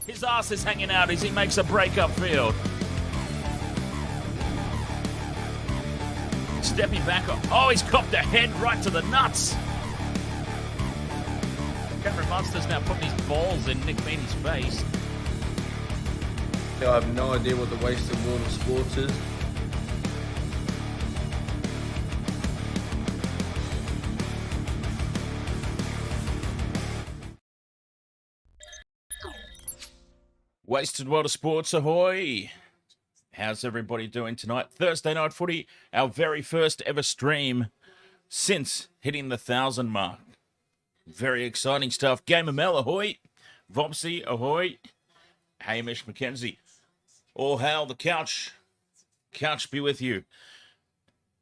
His ass is hanging out as he makes a break upfield. Stepping back up. Oh, he's copped a head right to the nuts. Cameron Munster's now putting his balls in Nick Meaney's face. I have no idea what the wasted world of sports is. Wasted World of Sports, ahoy! How's everybody doing tonight? Thursday night footy, our very first ever stream since hitting the 1,000 mark. Very exciting stuff. Gamer Mel, ahoy! Vopsy, ahoy! Hamish McKenzie. All hail the couch. Couch be with you.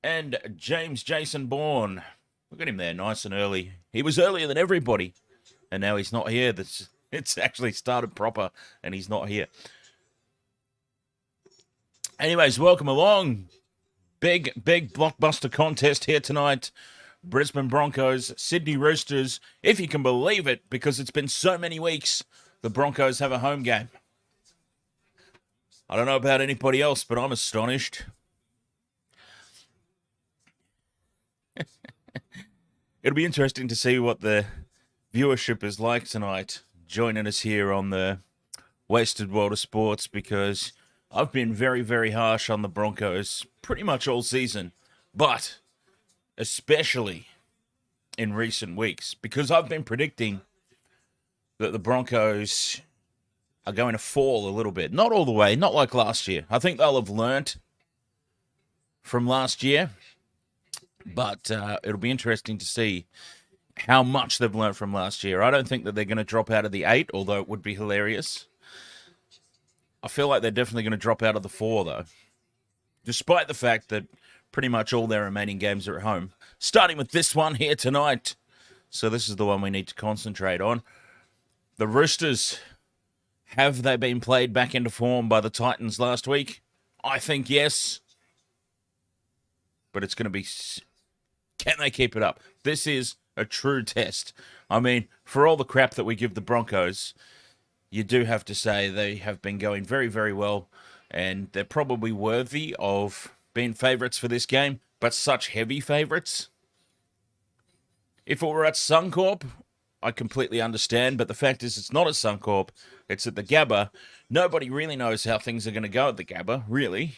And James Jason Bourne. Look at him there, nice and early. He was earlier than everybody. And now he's not here. It's actually started proper, and he's not here. Anyways, welcome along. Big blockbuster contest here tonight. Brisbane Broncos, Sydney Roosters. If you can believe it, because it's been so many weeks, the Broncos have a home game. I don't know about anybody else, but I'm astonished. It'll be interesting to see what the viewership is like tonight, joining us here on the Wasted World of Sports, because I've been very, very harsh on the Broncos pretty much all season, but especially in recent weeks, because I've been predicting that the Broncos are going to fall a little bit. Not all the way, not like last year. I think they'll have learnt from last year, but it'll be interesting to see how much they've learnt from last year. I don't think that they're going to drop out of the 8, although it would be hilarious. I feel like they're definitely going to drop out of the 4, though, despite the fact that pretty much all their remaining games are at home, starting with this one here tonight. So this is the one we need to concentrate on. The Roosters, have they been played back into form by the Titans last week? I think yes. But it's going to be Can they keep it up? This is a true test. I mean, for all the crap that we give the Broncos, you do have to say they have been going very, very well, and they're probably worthy of being favourites for this game, but such heavy favourites. If it were at Suncorp, I completely understand, but the fact is it's not at Suncorp, it's at the Gabba. Nobody really knows how things are going to go at the Gabba, really.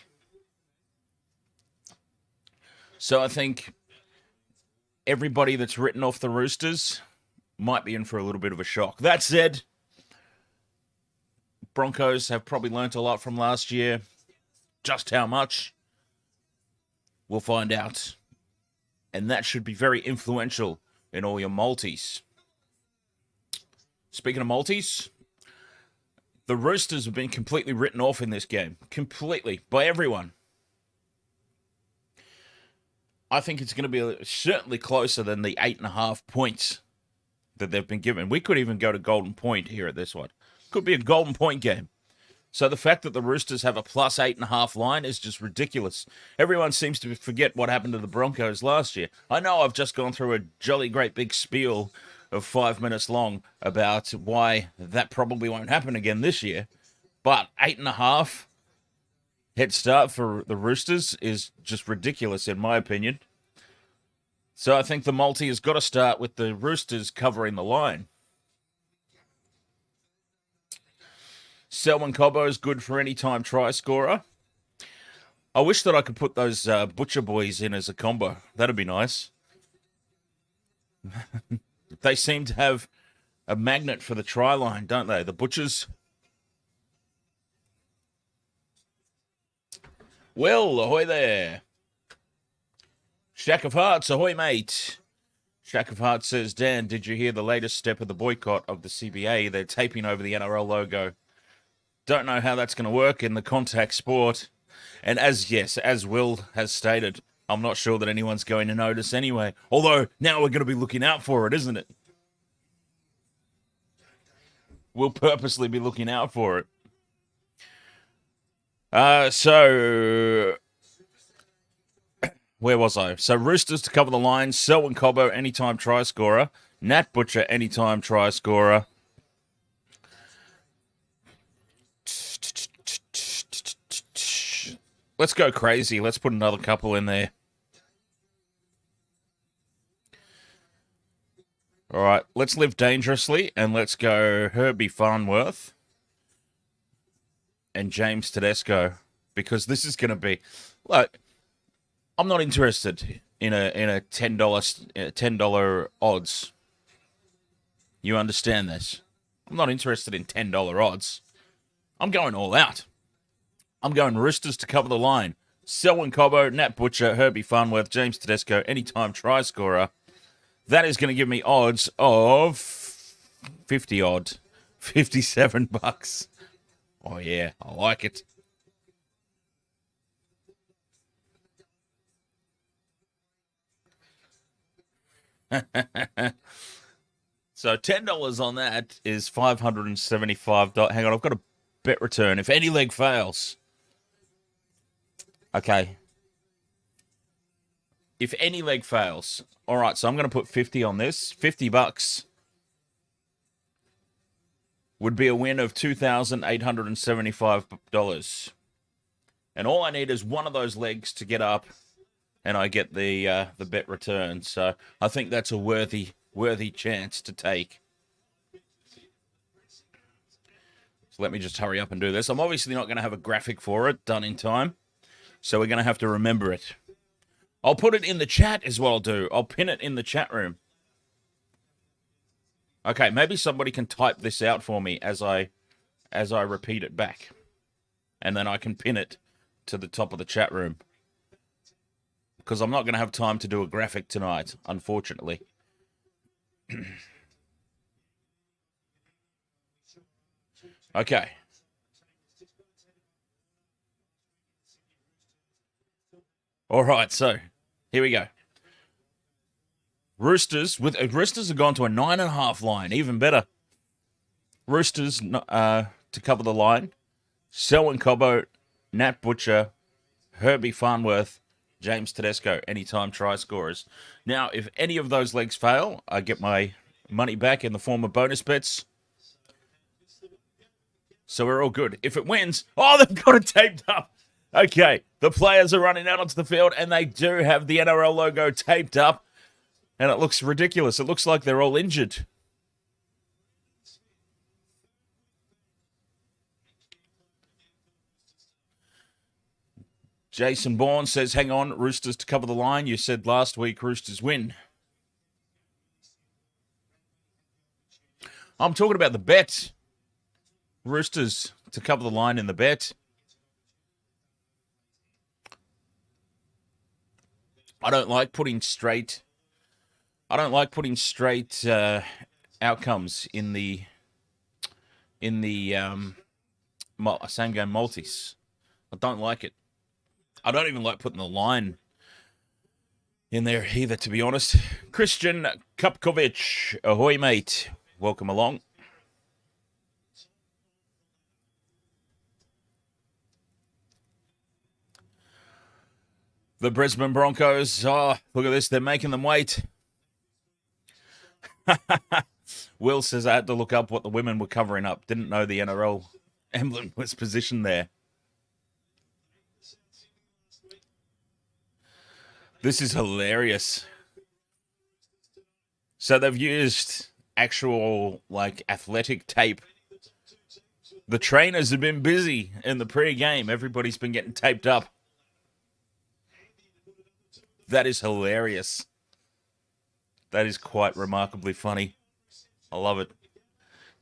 So I think everybody that's written off the Roosters might be in for a little bit of a shock. That said, Broncos have probably learnt a lot from last year. Just how much? We'll find out. And that should be very influential in all your multis. Speaking of multis, the Roosters have been completely written off in this game. Completely. By everyone. I think it's going to be certainly closer than the 8.5 points that they've been given. We could even go to golden point here at this one. Could be a golden point game. So the fact that the Roosters have a plus 8.5 line is just ridiculous. Everyone seems to forget what happened to the Broncos last year. I know I've just gone through a jolly great big spiel of 5 minutes long about why that probably won't happen again this year. But 8.5 head start for the Roosters is just ridiculous in my opinion. So I think the multi has got to start with the Roosters covering the line. Selwyn Cobbo is good for any time try scorer. I wish that I could put those Butcher boys in as a combo. That'd be nice. They seem to have a magnet for the try line, don't they? The Butchers. Well, ahoy there. Shack of Hearts, ahoy mate. Shack of Hearts says, Dan, did you hear the latest step of the boycott of the CBA? They're taping over the NRL logo. Don't know how that's going to work in the contact sport. And as Will has stated, I'm not sure that anyone's going to notice anyway. Although, now we're going to be looking out for it, isn't it? We'll purposely be looking out for it. So, where was I? So, Roosters to cover the line. Selwyn Cobbo, anytime try scorer. Nat Butcher, anytime try scorer. Let's go crazy. Let's put another couple in there. All right, let's live dangerously, and let's go Herbie Farnworth and James Tedesco, because this is going to be... Look, I'm not interested in a $10 odds. You understand this? I'm not interested in $10 odds. I'm going all out. I'm going Roosters to cover the line. Selwyn Cobbo, Nat Butcher, Herbie Farnworth, James Tedesco, anytime try scorer. That is going to give me odds of 50 odd. $57. Oh yeah, I like it. So $10 on that is $575. Hang on, I've got a bet return. If any leg fails. Okay. If any leg fails. All right, so I'm going to put 50 on this. $50 would be a win of $2,875. And all I need is one of those legs to get up, and I get the bet return. So I think that's a worthy chance to take. So let me just hurry up and do this. I'm obviously not going to have a graphic for it done in time, so we're going to have to remember it. I'll put it in the chat is what I'll do. I'll pin it in the chat room. Okay, maybe somebody can type this out for me as I repeat it back. And then I can pin it to the top of the chat room. Because I'm not going to have time to do a graphic tonight, unfortunately. Okay. All right, so here we go. Roosters have gone to a 9.5 line, even better. Roosters to cover the line. Selwyn Cobbo, Nat Butcher, Herbie Farnworth, James Tedesco, anytime try scorers. Now, if any of those legs fail, I get my money back in the form of bonus bets. So we're all good. If it wins, they've got it taped up. Okay, the players are running out onto the field, and they do have the NRL logo taped up, and it looks ridiculous. It looks like they're all injured. Jason Bourne says, hang on, Roosters to cover the line. You said last week Roosters win. I'm talking about the bet. Roosters to cover the line in the bet. I don't like putting straight outcomes in the same game multis. I don't like it. I don't even like putting the line in there either, to be honest. Christian Kupkovic, ahoy mate, welcome along. The Brisbane Broncos, look at this, they're making them wait. Will says, I had to look up what the women were covering up. Didn't know the NRL emblem was positioned there. This is hilarious. So they've used actual, athletic tape. The trainers have been busy in the pre-game. Everybody's been getting taped up. That is hilarious. That is quite remarkably funny. I love it.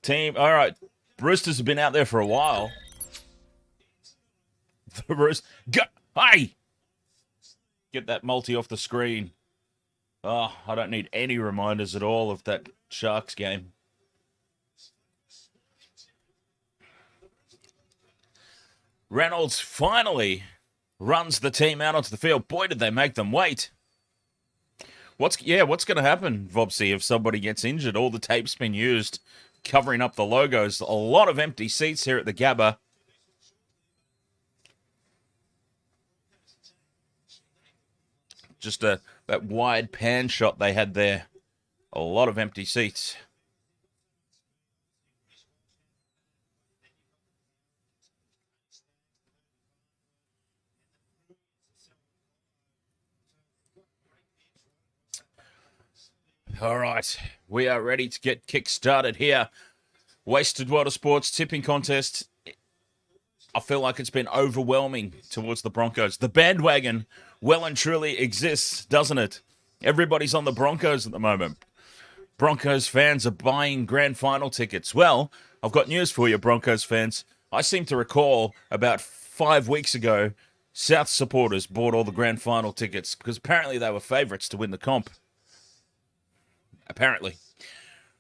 Team, all right. Roosters have been out there for a while. The Roosters, hey! Get that multi off the screen. I don't need any reminders at all of that Sharks game. Reynolds finally runs the team out onto the field. Boy, did they make them wait. What's going to happen, Vobsy, if somebody gets injured? All the tape's been used, covering up the logos. A lot of empty seats here at the Gabba. Just that wide pan shot they had there. A lot of empty seats. All right, we are ready to get kick-started here. Wasted Water Sports tipping contest. I feel like it's been overwhelming towards the Broncos. The bandwagon well and truly exists, doesn't it? Everybody's on the Broncos at the moment. Broncos fans are buying grand final tickets. Well, I've got news for you, Broncos fans. I seem to recall about 5 weeks ago, South supporters bought all the grand final tickets because apparently they were favourites to win the comp. Apparently.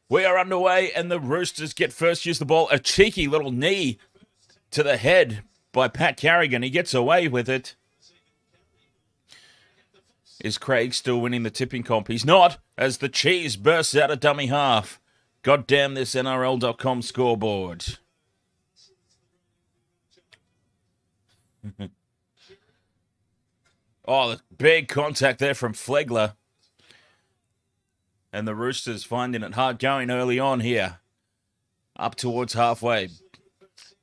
We are underway and the Roosters get first use the ball. A cheeky little knee to the head by Pat Carrigan. He gets away with it. Is Craig still winning the tipping comp? He's not, as the cheese bursts out of dummy half. God damn this NRL.com scoreboard. The big contact there from Flegler. And the Roosters finding it hard going early on here. Up towards halfway.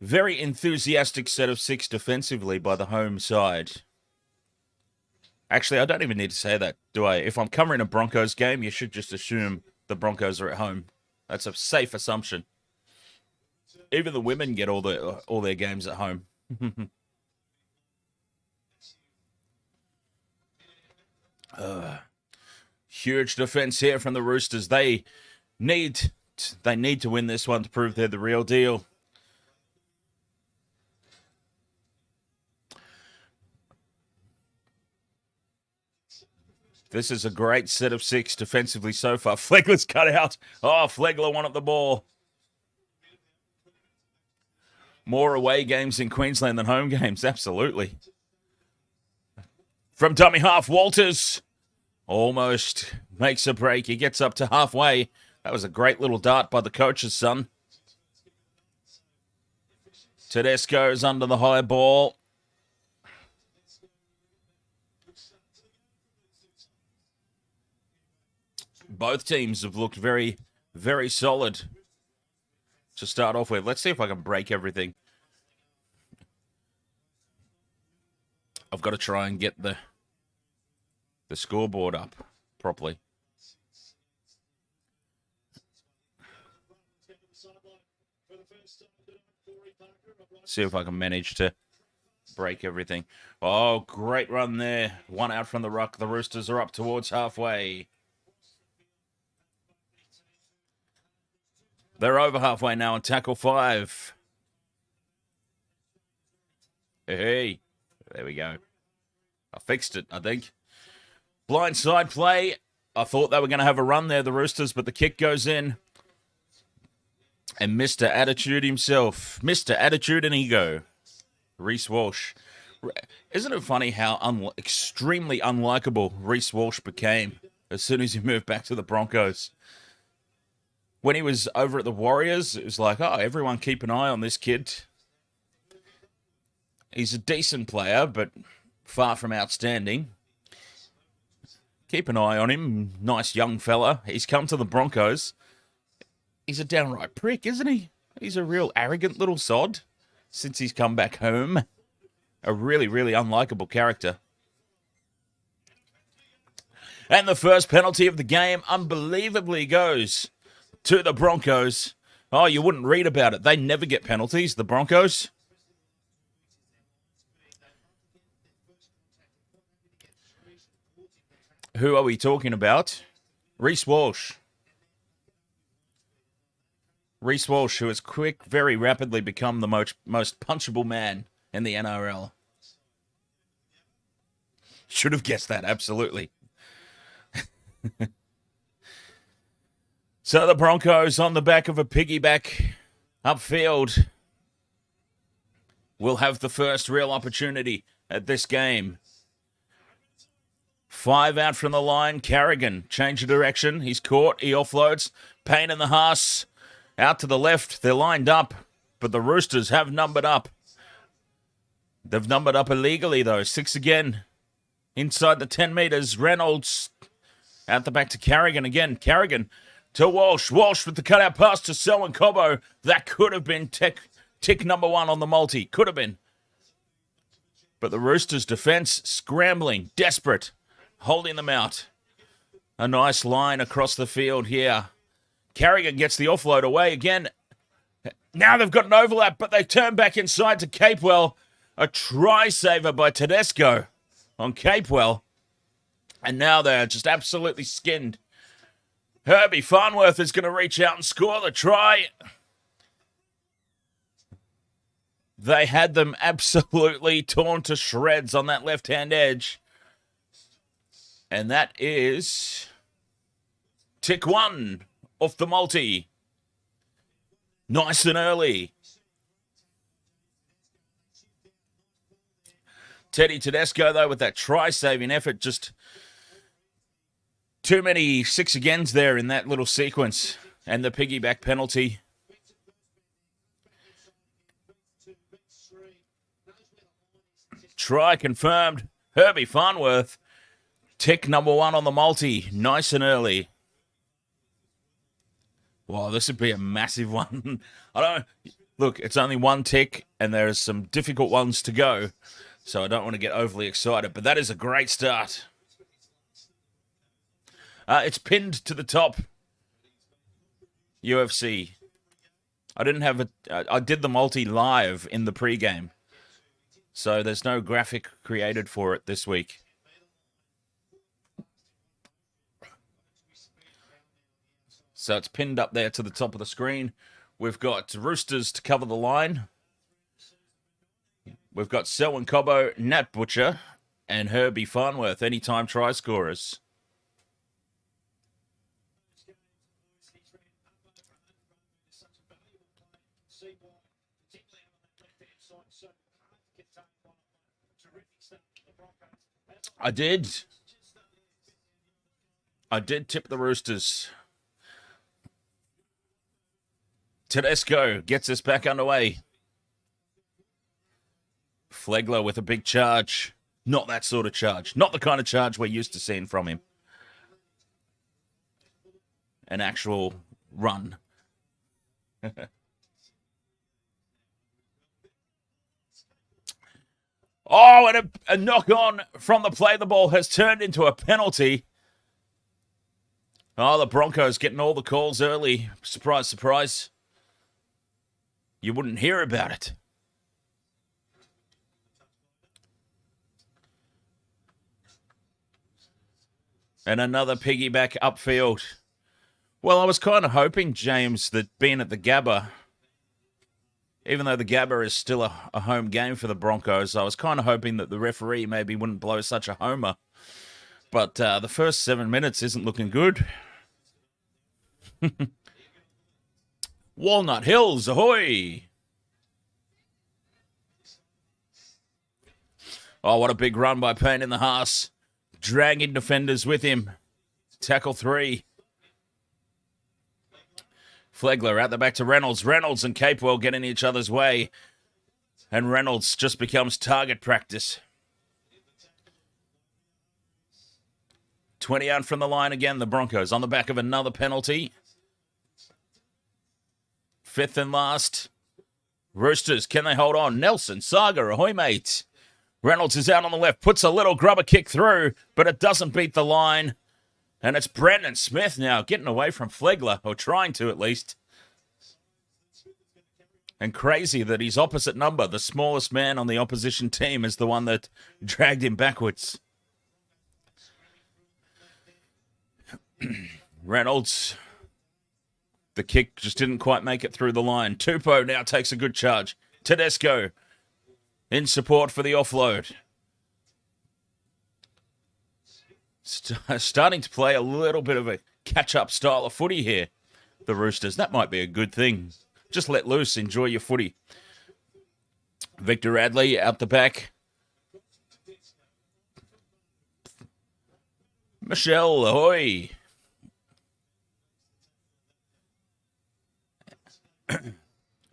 Very enthusiastic set of 6 defensively by the home side. Actually, I don't even need to say that, do I? If I'm covering a Broncos game, you should just assume the Broncos are at home. That's a safe assumption. Even the women get all their games at home. Huge defense here from the Roosters. They need to win this one to prove they're the real deal. This is a great set of 6 defensively so far. Flegler's cut out. Flegler wanted the ball. More away games in Queensland than home games. Absolutely. From dummy half, Walters almost makes a break. He gets up to halfway. That was a great little dart by the coach's son. Tedesco's under the high ball. Both teams have looked very, very solid to start off with. Let's see if I can break everything. I've got to try and get the scoreboard up properly. See if I can manage to break everything. Oh, great run there. One out from the ruck. The Roosters are up towards halfway. They're over halfway now on tackle 5. Hey, there we go. I fixed it, I think. Blindside play. I thought they were going to have a run there, the Roosters, but the kick goes in. And Mr. Attitude himself. Mr. Attitude and Ego. Reece Walsh. Isn't it funny how extremely unlikable Reece Walsh became as soon as he moved back to the Broncos? When he was over at the Warriors, it was like, oh, everyone keep an eye on this kid. He's a decent player, but far from outstanding. Keep an eye on him. Nice young fella. He's come to the Broncos. He's a downright prick, isn't he? He's a real arrogant little sod since he's come back home. A really, really unlikable character. And the first penalty of the game unbelievably goes to the Broncos. Oh, you wouldn't read about it. They never get penalties, the Broncos. Who are we talking about? Reece Walsh. Reece Walsh, who has very rapidly become the most punchable man in the NRL. Should have guessed that, absolutely. So the Broncos on the back of a piggyback upfield will have the first real opportunity at this game. 5 out from the line. Carrigan, change of direction. He's caught. He offloads. Payne in the Haas. Out to the left. They're lined up. But the Roosters have numbered up. They've numbered up illegally, though. 6 again. Inside the 10 metres. Reynolds. Out the back to Carrigan again. Carrigan to Walsh. Walsh with the cutout pass to Selwyn Cobbo. That could have been tick number 1 on the multi. Could have been. But the Roosters' defence scrambling. Desperate. Holding them out. A nice line across the field here. Carrigan gets the offload away again. Now they've got an overlap, but they turn back inside to Capewell. A try saver by Tedesco on Capewell. And now they're just absolutely skinned. Herbie Farnworth is going to reach out and score the try. They had them absolutely torn to shreds on that left-hand edge. And that is tick 1 off the multi. Nice and early. Teddy Tedesco, though, with that try-saving effort, just too many 6 agains there in that little sequence. And the piggyback penalty. Try confirmed. Herbie Farnworth. Tick number 1 on the multi. Nice and early. Wow, this would be a massive one. Look, it's only 1 tick, and there's some difficult ones to go. So I don't want to get overly excited, but that is a great start. It's pinned to the top. UFC. I did the multi live in the pregame. So there's no graphic created for it this week. So it's pinned up there to the top of the screen. We've got Roosters to cover the line. We've got Selwyn Cobbo, Nat Butcher, and Herbie Farnworth, anytime try scorers. I did tip the Roosters. Tedesco gets us back underway. Flegler with a big charge. Not that sort of charge. Not the kind of charge we're used to seeing from him. An actual run. Oh, and a knock on from the play. The ball has turned into a penalty. Oh, the Broncos getting all the calls early. Surprise, surprise. You wouldn't hear about it. And another piggyback upfield. Well, I was kind of hoping, James, that being at the Gabba, even though the Gabba is still a home game for the Broncos, I was kind of hoping that the referee maybe wouldn't blow such a homer. But the first 7 minutes isn't looking good. Walnut Hills, ahoy! Oh, what a big run by Payne in the Haas. Dragging defenders with him. Tackle 3. Flegler out the back to Reynolds. Reynolds and Capewell get in each other's way. And Reynolds just becomes target practice. 20 out from the line again, the Broncos on the back of another penalty. 5th and last. Roosters, can they hold on? Nelson, Saga, ahoy mates. Reynolds is out on the left, puts a little grubber kick through, but it doesn't beat the line. And it's Brandon Smith now getting away from Flegler, or trying to at least. And crazy that his opposite number, the smallest man on the opposition team, is the one that dragged him backwards. Reynolds. The kick just didn't quite make it through the line. Taupau now takes a good charge. Tedesco in support for the offload. Starting to play a little bit of a catch-up style of footy here, the Roosters. That might be a good thing. Just let loose, enjoy your footy. Victor Radley out the back. Michelle, ahoy.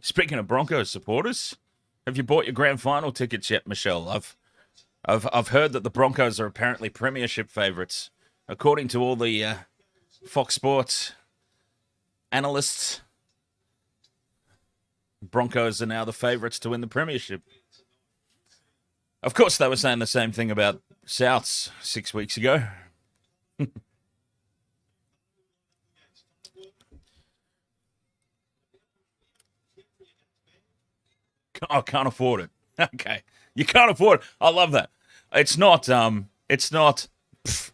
Speaking of Broncos supporters, have you bought your grand final tickets yet, Michelle? I've heard that the Broncos are apparently premiership favourites. According to all the Fox Sports analysts, Broncos are now the favourites to win the premiership. Of course, they were saying the same thing about Souths 6 weeks ago. I can't afford it. Okay. You can't afford it. I love that. It's not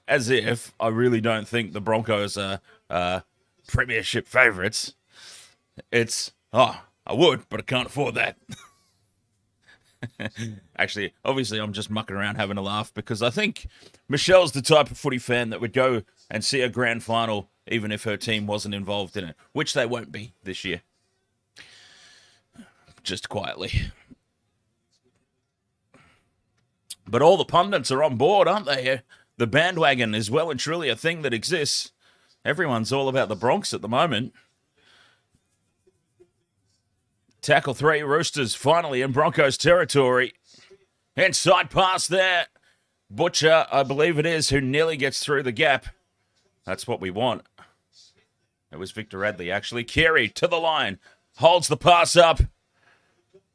as if I really don't think the Broncos are premiership favourites. It's, I would, but I can't afford that. Actually, obviously, I'm just mucking around having a laugh because I think Michelle's the type of footy fan that would go and see a grand final even if her team wasn't involved in it, which they won't be this year. Just quietly. But all the pundits are on board, aren't they? The bandwagon is well and truly a thing that exists. Everyone's all about the Bronx at the moment. Tackle 3, Roosters finally in Broncos territory. Inside pass there. Butcher, I believe it is, who nearly gets through the gap. That's what we want. It was Victor Radley, actually. Keary to the line. Holds the pass up.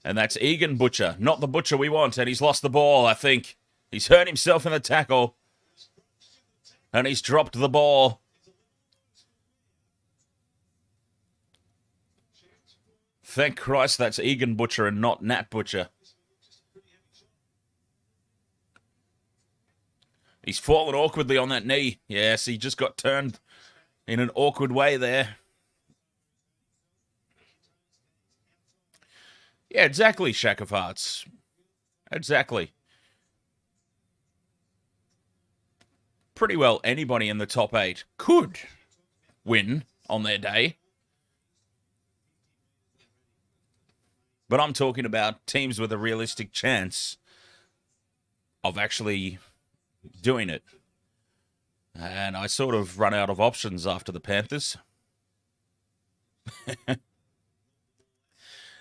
And that's Egan Butcher, not the Butcher we want. And he's lost the ball, I think. He's hurt himself in the tackle. And he's dropped the ball. Thank Christ that's Egan Butcher and not Nat Butcher. He's fallen awkwardly on that knee. Yes, he just got turned in an awkward way there. Yeah, exactly, Shack of Hearts. Exactly. Pretty well anybody in the top 8 could win on their day. But I'm talking about teams with a realistic chance of actually doing it. And I sort of run out of options after the Panthers.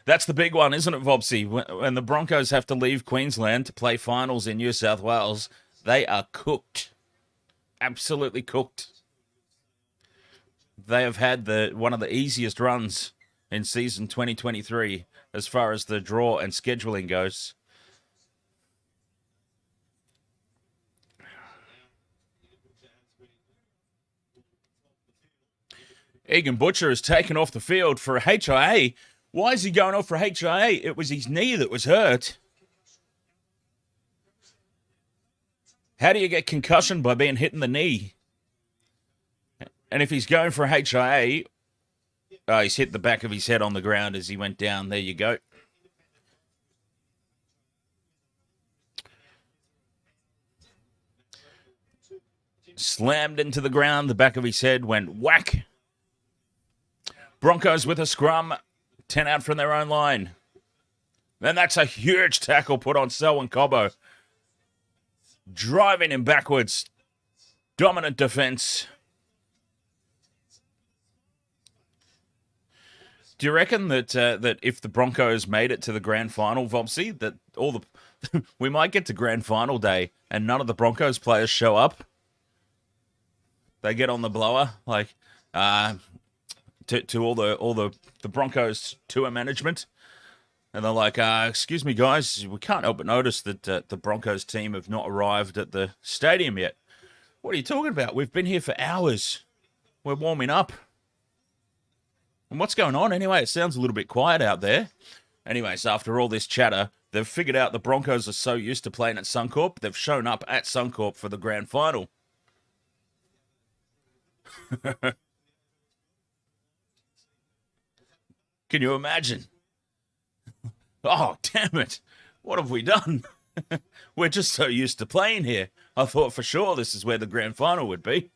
That's the big one, isn't it, Vopsy? When the Broncos have to leave Queensland to play finals in New South Wales, they are cooked. Absolutely cooked. They have had one of the easiest runs in season 2023 as far as the draw and scheduling goes. Egan Butcher is taken off the field for a HIA. Why is he going off for HIA? It was his knee that was hurt. How do you get concussion by being hit in the knee? And if he's going for a HIA, he's hit the back of his head on the ground as he went down. There you go. Slammed into the ground. The back of his head went whack. Broncos with a scrum. 10 out from their own line. Then that's a huge tackle put on Selwyn Cobbo. Driving him backwards. Dominant defense. Do you reckon that if the Broncos made it to the grand final, Vopsy, that we might get to grand final day and none of the Broncos players show up? They get on the blower, like to all the Broncos tour management, and they're like, "Excuse me, guys, we can't help but notice that the Broncos team have not arrived at the stadium yet." What are you talking about? We've been here for hours. We're warming up. And what's going on anyway? It sounds a little bit quiet out there. Anyways, after all this chatter, they've figured out the Broncos are so used to playing at Suncorp, they've shown up at Suncorp for the grand final. Can you imagine? Oh, damn it. What have we done? We're just so used to playing here. I thought for sure this is where the grand final would be.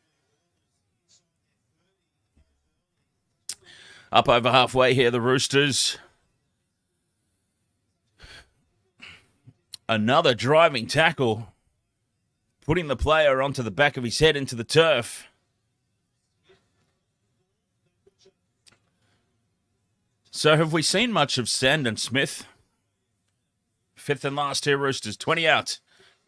Up over halfway here, the Roosters. Another driving tackle. Putting the player onto the back of his head into the turf. So have we seen much of Sandon Smith? Fifth and last here, Roosters. 20 out.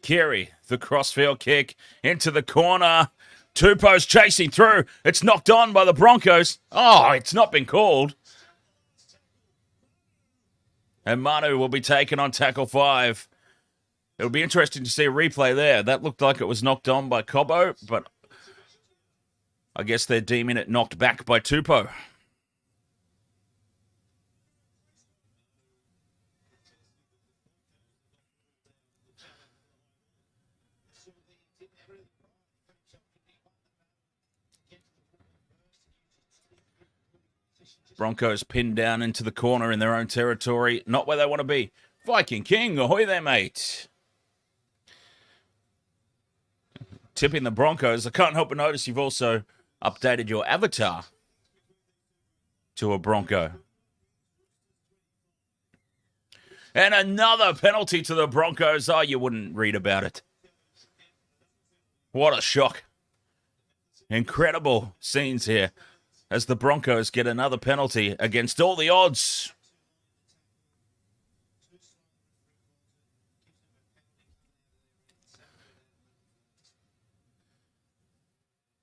Carey, the crossfield kick into the corner. Taupau's chasing through. It's knocked on by the Broncos. Oh, it's not been called. And Manu will be taken on tackle 5. It'll be interesting to see a replay there. That looked like it was knocked on by Cobbo, but I guess they're deeming it knocked back by Taupau. Broncos pinned down into the corner in their own territory. Not where they want to be. Viking King, ahoy there, mate. Tipping the Broncos. I can't help but notice you've also updated your avatar to a Bronco. And another penalty to the Broncos. Oh, you wouldn't read about it. What a shock. Incredible scenes here as the Broncos get another penalty against all the odds.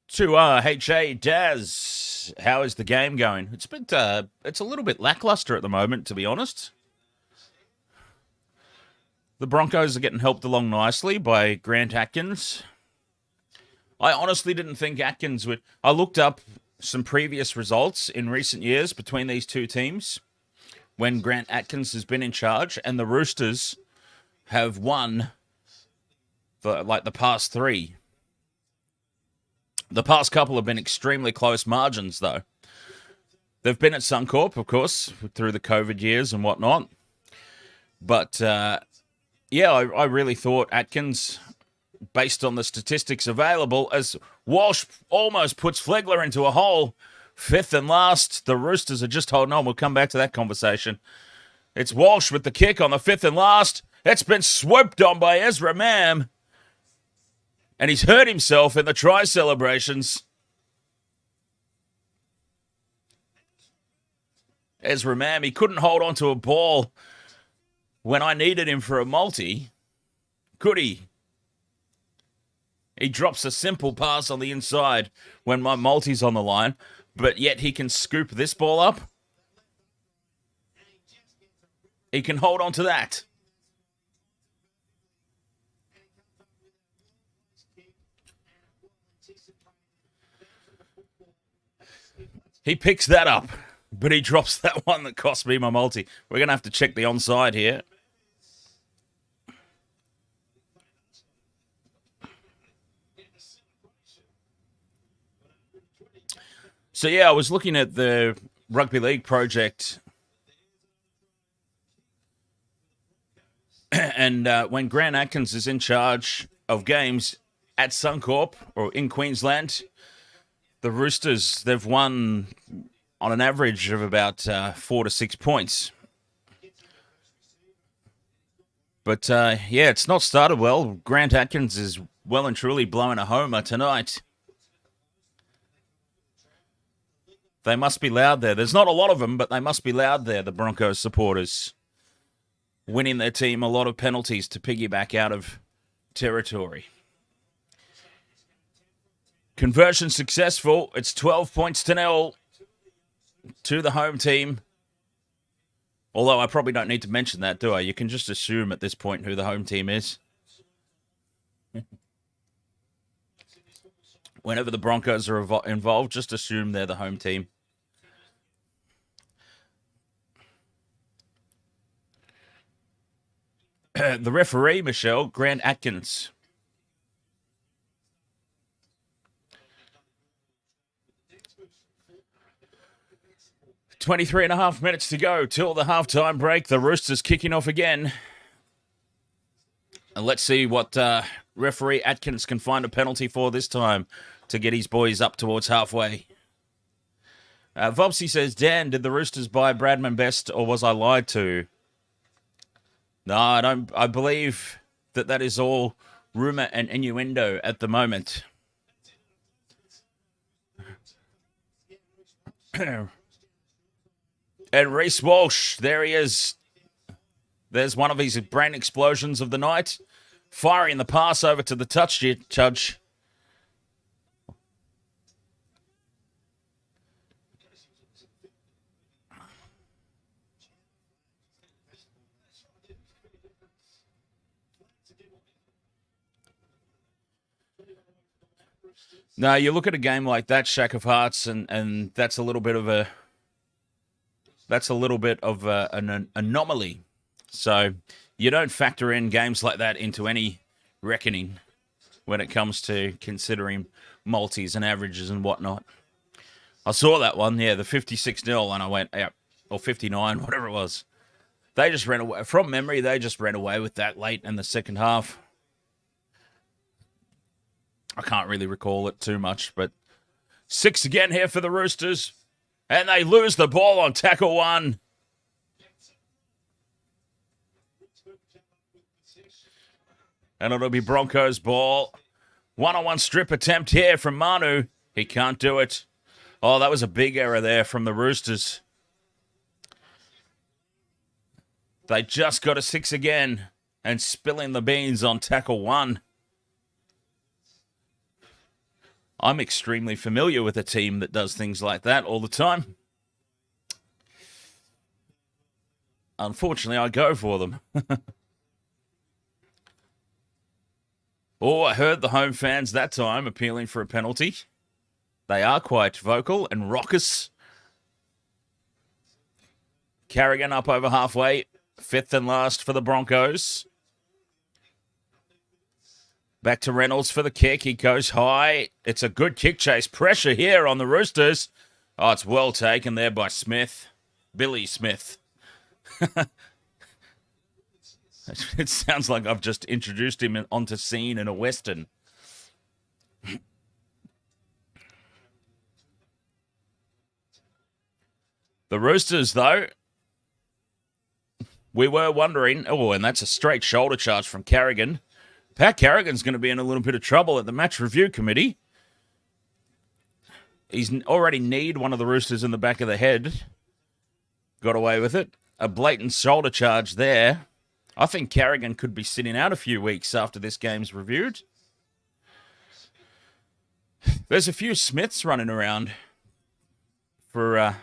To HA Daz, how is the game going? It's a little bit lackluster at the moment, to be honest. The Broncos are getting helped along nicely by Grant Atkins. I honestly didn't think Atkins would. I looked up some previous results in recent years between these two teams when Grant Atkins has been in charge, and the Roosters have won for like the past 3. The past couple have been extremely close margins, though. They've been at Suncorp, of course, through the COVID years and whatnot. But, yeah, I really thought Atkins, based on the statistics available, as Walsh almost puts Flegler into a hole. 5th and last, the Roosters are just holding on. We'll come back to that conversation. It's Walsh with the kick on the 5th and last. It's been swooped on by Ezra Mam. And he's hurt himself in the try celebrations. Ezra Mam, he couldn't hold on to a ball when I needed him for a multi, could he? He drops a simple pass on the inside when my multi's on the line, but yet he can scoop this ball up. He can hold on to that. He picks that up, but he drops that one that cost me my multi. We're going to have to check the onside here. So, yeah, I was looking at the rugby league project. And when Grant Atkins is in charge of games at Suncorp or in Queensland, the Roosters, they've won on an average of about 4 to 6 points. But, yeah, it's not started well. Grant Atkins is well and truly blowing a homer tonight. They must be loud there. There's not a lot of them, but they must be loud there, the Broncos supporters. Winning their team a lot of penalties to piggyback out of territory. Conversion successful. It's 12 points to 0 to the home team. Although I probably don't need to mention that, do I? You can just assume at this point who the home team is. Whenever the Broncos are involved, just assume they're the home team. The referee, Michelle, Grant Atkins. 23.5 minutes to go till the halftime break. The Roosters kicking off again. And let's see what referee Atkins can find a penalty for this time to get his boys up towards halfway. Vobsy says, Dan, did the Roosters buy Bradman Best or was I lied to? No, I don't. I believe that is all rumour and innuendo at the moment. And Reece Walsh, there he is. There's one of his brain explosions of the night. Firing the pass over to the touch judge. Now, you look at a game like that, Shack of Hearts, and that's a little bit of an anomaly. So you don't factor in games like that into any reckoning when it comes to considering multis and averages and whatnot. I saw that one, the 56-0, and I went, yeah, or 59, whatever it was. They just ran away. From memory, they just ran away with that late in the second half. I can't really recall it too much, but 6 again here for the Roosters. And they lose the ball on tackle 1. And it'll be Broncos ball. 1-on-1 strip attempt here from Manu. He can't do it. Oh, that was a big error there from the Roosters. They just got a 6 again and spilling the beans on tackle 1. I'm extremely familiar with a team that does things like that all the time. Unfortunately, I go for them. Oh, I heard the home fans that time appealing for a penalty. They are quite vocal and raucous. Carrigan up over halfway. 5th and last for the Broncos. Back to Reynolds for the kick. He goes high. It's a good kick chase. Pressure here on the Roosters. Oh, it's well taken there by Smith. Billy Smith. It sounds like I've just introduced him onto scene in a Western. The Roosters, though, we were wondering, oh, and that's a straight shoulder charge from Carrigan. Pat Carrigan's going to be in a little bit of trouble at the match review committee. He's already kneed one of the Roosters in the back of the head. got away with it. A blatant shoulder charge there. I think Carrigan could be sitting out a few weeks after this game's reviewed. There's a few Smiths running around for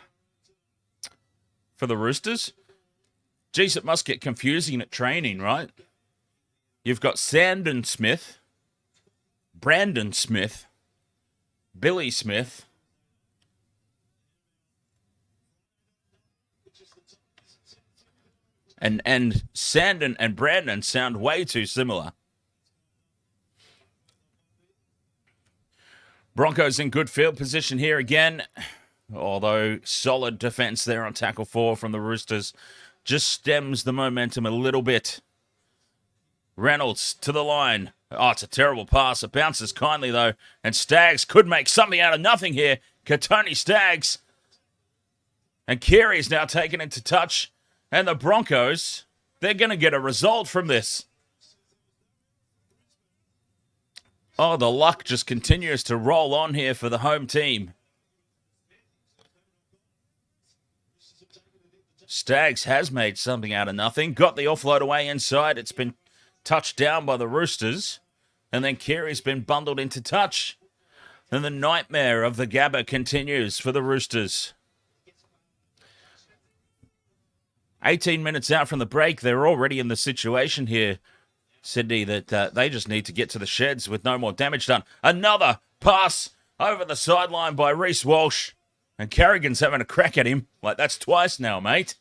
the Roosters. Geez, it must get confusing at training, right? You've got Sandon Smith, Brandon Smith, Billy Smith, and Sandon and Brandon sound way too similar. Broncos in good field position here again, although solid defense there on tackle 4 from the Roosters just stems the momentum a little bit. Reynolds to the line. Oh, it's a terrible pass. It bounces kindly, though, and Staggs could make something out of nothing here. Katoni Staggs. And Keary's now taken into touch, and the Broncos, they're going to get a result from this. Oh, the luck just continues to roll on here for the home team. Staggs has made something out of nothing. Got the offload away inside. It's been touched down by the Roosters. And then Keary's been bundled into touch. And the nightmare of the Gabba continues for the Roosters. 18 minutes out from the break, they're already in the situation here, Sydney, that they just need to get to the sheds with no more damage done. Another pass over the sideline by Reece Walsh. And Carrigan's having a crack at him. Like, that's twice now, mate.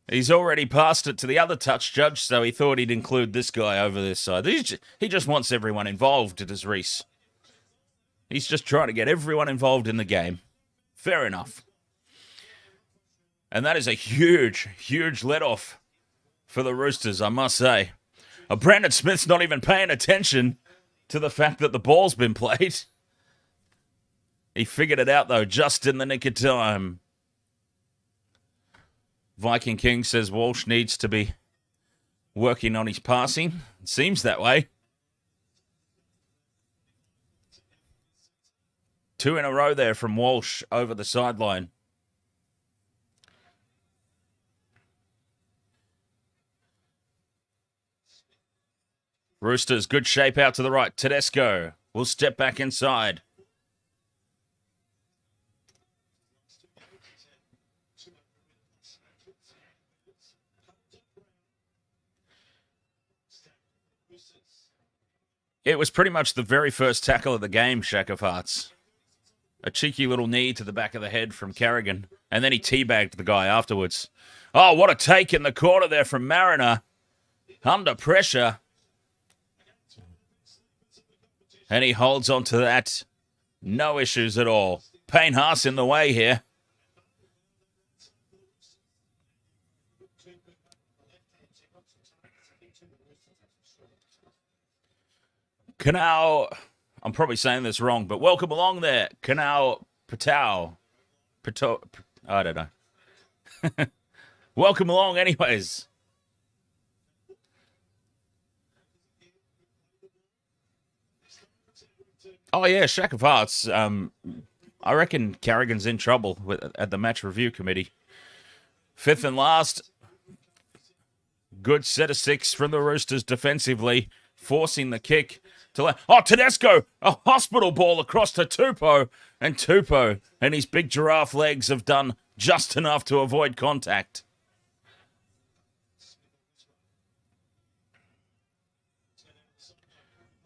He's already passed it to the other touch judge, so he thought he'd include this guy over this side. He just wants everyone involved, does Reece. He's just trying to get everyone involved in the game. Fair enough. And that is a huge, huge let-off for the Roosters, I must say. Brandon Smith's not even paying attention to the fact that the ball's been played. He figured it out, though, just in the nick of time. Viking King says Walsh needs to be working on his passing. It seems that way. 2 in a row there from Walsh over the sideline. Roosters, good shape out to the right. Tedesco will step back inside. It was pretty much the very first tackle of the game, Shack of Hearts. A cheeky little knee to the back of the head from Carrigan, and then he teabagged the guy afterwards. Oh, what a take in the corner there from Mariner. Under pressure. And he holds on to that. No issues at all. Payne Haas in the way here. Canal, I'm probably saying this wrong, but welcome along there. Canal Patau. I don't know. Welcome along anyways. Oh, yeah, Shack of Hearts. I reckon Carrigan's in trouble at the match review committee. 5th and last. Good set of 6 from the Roosters defensively, forcing the kick. Tedesco! A hospital ball across to Taupau. And Taupau and his big giraffe legs have done just enough to avoid contact.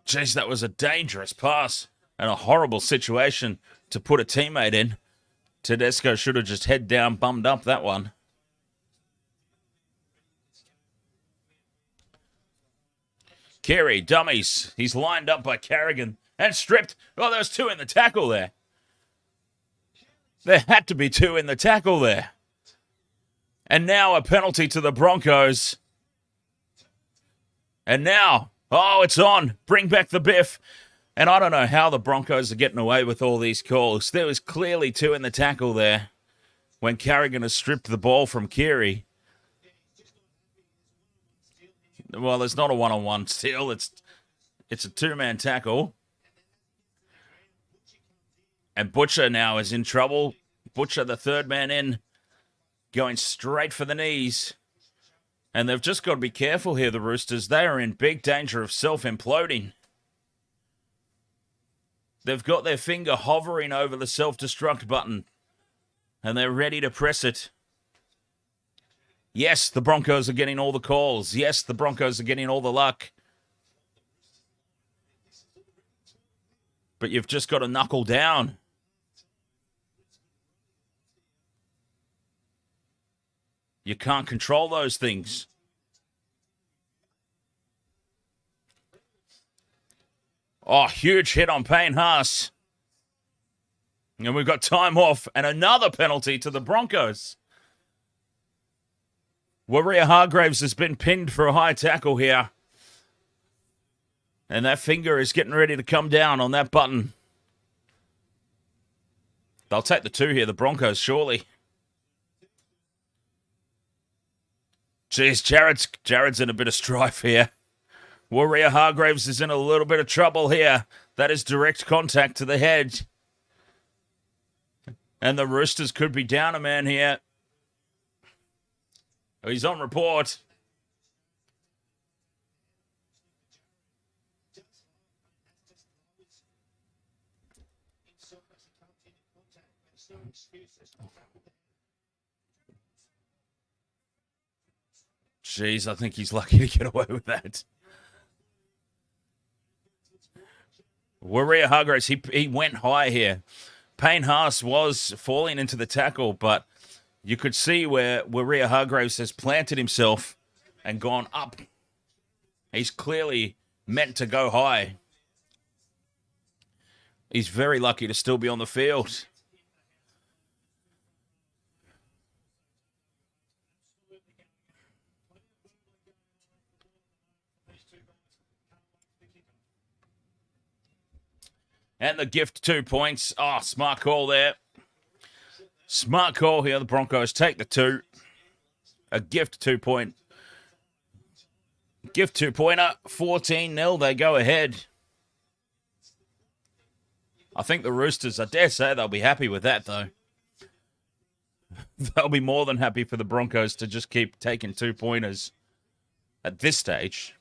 Jeez, that was a dangerous pass and a horrible situation to put a teammate in. Tedesco should have just head down, bummed up that one. Keary, dummies. He's lined up by Carrigan and stripped. Oh, there was 2 in the tackle there. There had to be 2 in the tackle there. And now a penalty to the Broncos. And now, oh, it's on. Bring back the biff. And I don't know how the Broncos are getting away with all these calls. There was clearly 2 in the tackle there when Carrigan has stripped the ball from Keary. Well, it's not a one-on-one steal. It's a 2-man tackle. And Butcher now is in trouble. Butcher, the third man in, going straight for the knees. And they've just got to be careful here, the Roosters. They are in big danger of self-imploding. They've got their finger hovering over the self-destruct button. And they're ready to press it. Yes, the Broncos are getting all the calls. Yes, the Broncos are getting all the luck. But you've just got to knuckle down. You can't control those things. Oh, huge hit on Payne Haas. And we've got time off and another penalty to the Broncos. Warrior Hargraves has been pinned for a high tackle here. And that finger is getting ready to come down on that button. They'll take the 2 here, the Broncos, surely. Jeez, Jared's in a bit of strife here. Warrior Hargraves is in a little bit of trouble here. That is direct contact to the head. And the Roosters could be down a man here. Oh, he's on report. Jeez, I think he's lucky to get away with that. Warrior Hargraves, he went high here. Payne Haas was falling into the tackle, but you could see where Warrior Hargraves has planted himself and gone up. He's clearly meant to go high. He's very lucky to still be on the field. And the gift 2 points. Oh, smart call there. Smart call here. The Broncos take the 2. A gift 2 point. Gift 2-pointer. 14-0. They go ahead. I think the Roosters, I dare say they'll be happy with that, though. They'll be more than happy for the Broncos to just keep taking 2-pointers at this stage.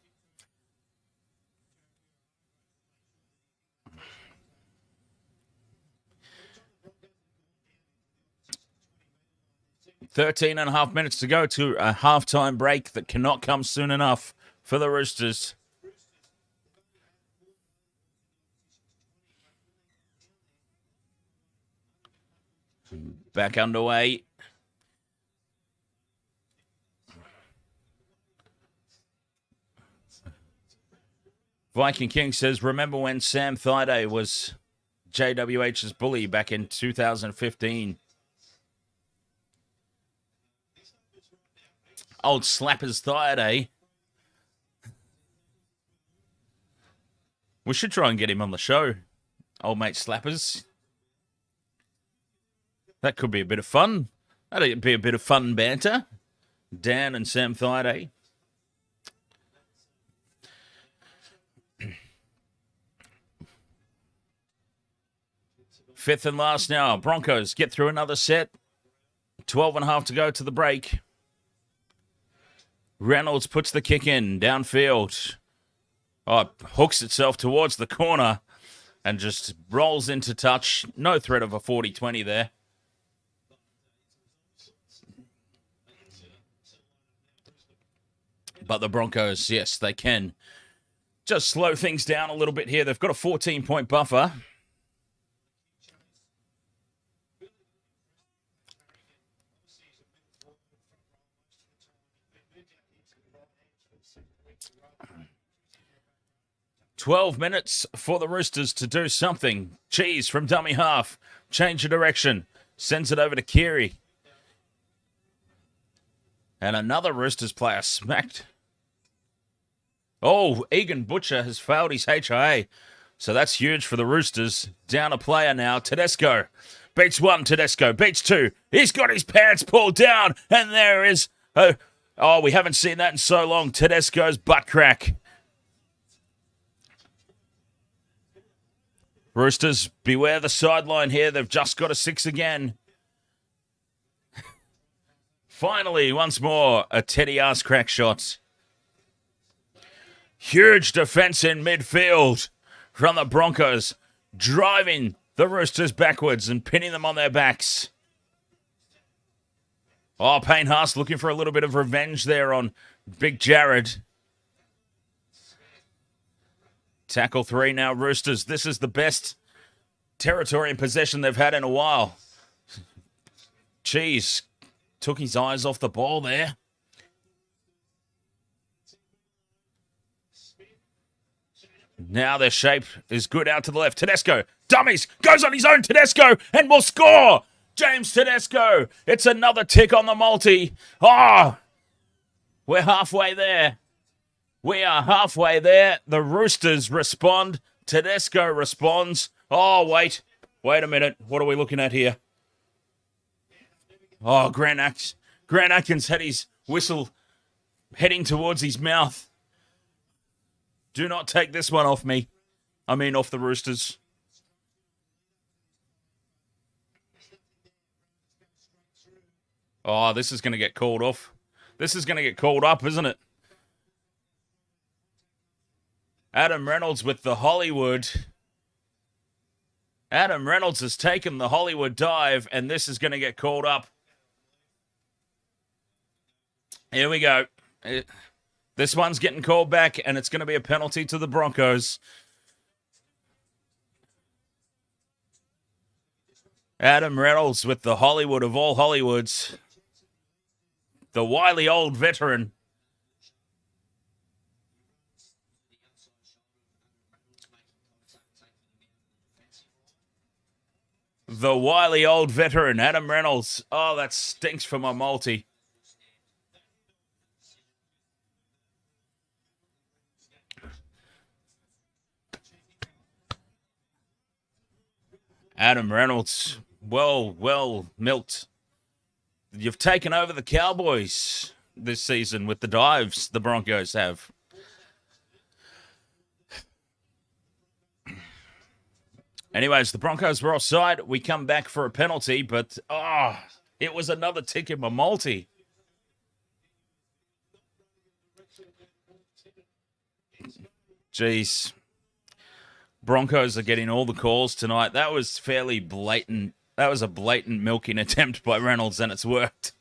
Thirteen and a half minutes to go to a halftime break that cannot come soon enough for the Roosters. Back underway. Viking King says, remember when Sam Thaiday was JWH's bully back in 2015? Old Slappers Thaiday. We should try and get him on the show. Old mate Slappers. That could be a bit of fun. That'd be a bit of fun banter. Dan and Sam Thaiday. Fifth and last now. Broncos get through another set. 12 and a half to go to the break. Reynolds puts the kick in downfield. Oh, it hooks itself towards the corner and just rolls into touch. No threat of a 40-20 there. But the Broncos, yes, they can just slow things down a little bit here. They've got a 14-point buffer. "12 minutes for the Roosters to do something. Cheese from dummy half. Change of direction. Sends it over to Keary. And another Roosters player smacked. Oh, Egan Butcher has failed his HIA. So that's huge for the Roosters. Down a player now. Tedesco. Beats one. Tedesco. Beats two. He's got his pants pulled down. And there is... Oh, we haven't seen that in so long. Tedesco's butt crack. Roosters, beware the sideline here. They've just got a 6 again. Finally, once more, a Teddy ass crack shot. Huge defense in midfield from the Broncos, driving the Roosters backwards and pinning them on their backs. Oh, Payne Haas looking for a little bit of revenge there on Big Jared. Tackle 3 now, Roosters. This is the best territory and possession they've had in a while. Jeez, took his eyes off the ball there. Now their shape is good out to the left. Tedesco, dummies, goes on his own, Tedesco, and will score! James Tedesco, it's another tick on the multi. Oh, we're halfway there. We are halfway there. The Roosters respond. Tedesco responds. Oh, wait a minute. What are we looking at here? Oh, Grant Atkins had his whistle heading towards his mouth. Do not take this one off me. I mean, off the Roosters. Oh, this is going to get called off. This is going to get called up, isn't it? Adam Reynolds with the Hollywood. Adam Reynolds has taken the Hollywood dive, and this is going to get called up. Here we go. This one's getting called back, and it's going to be a penalty to the Broncos. Adam Reynolds with the Hollywood of all Hollywoods. The wily old veteran. The wily old veteran, Adam Reynolds. Oh, that stinks for my multi. Adam Reynolds, well milked. You've taken over the Cowboys this season with the dives the Broncos have. Anyways, the Broncos were offside. We come back for a penalty, but it was another tick in my multi. Jeez. Broncos are getting all the calls tonight. That was fairly blatant. That was a blatant milking attempt by Reynolds, and it's worked.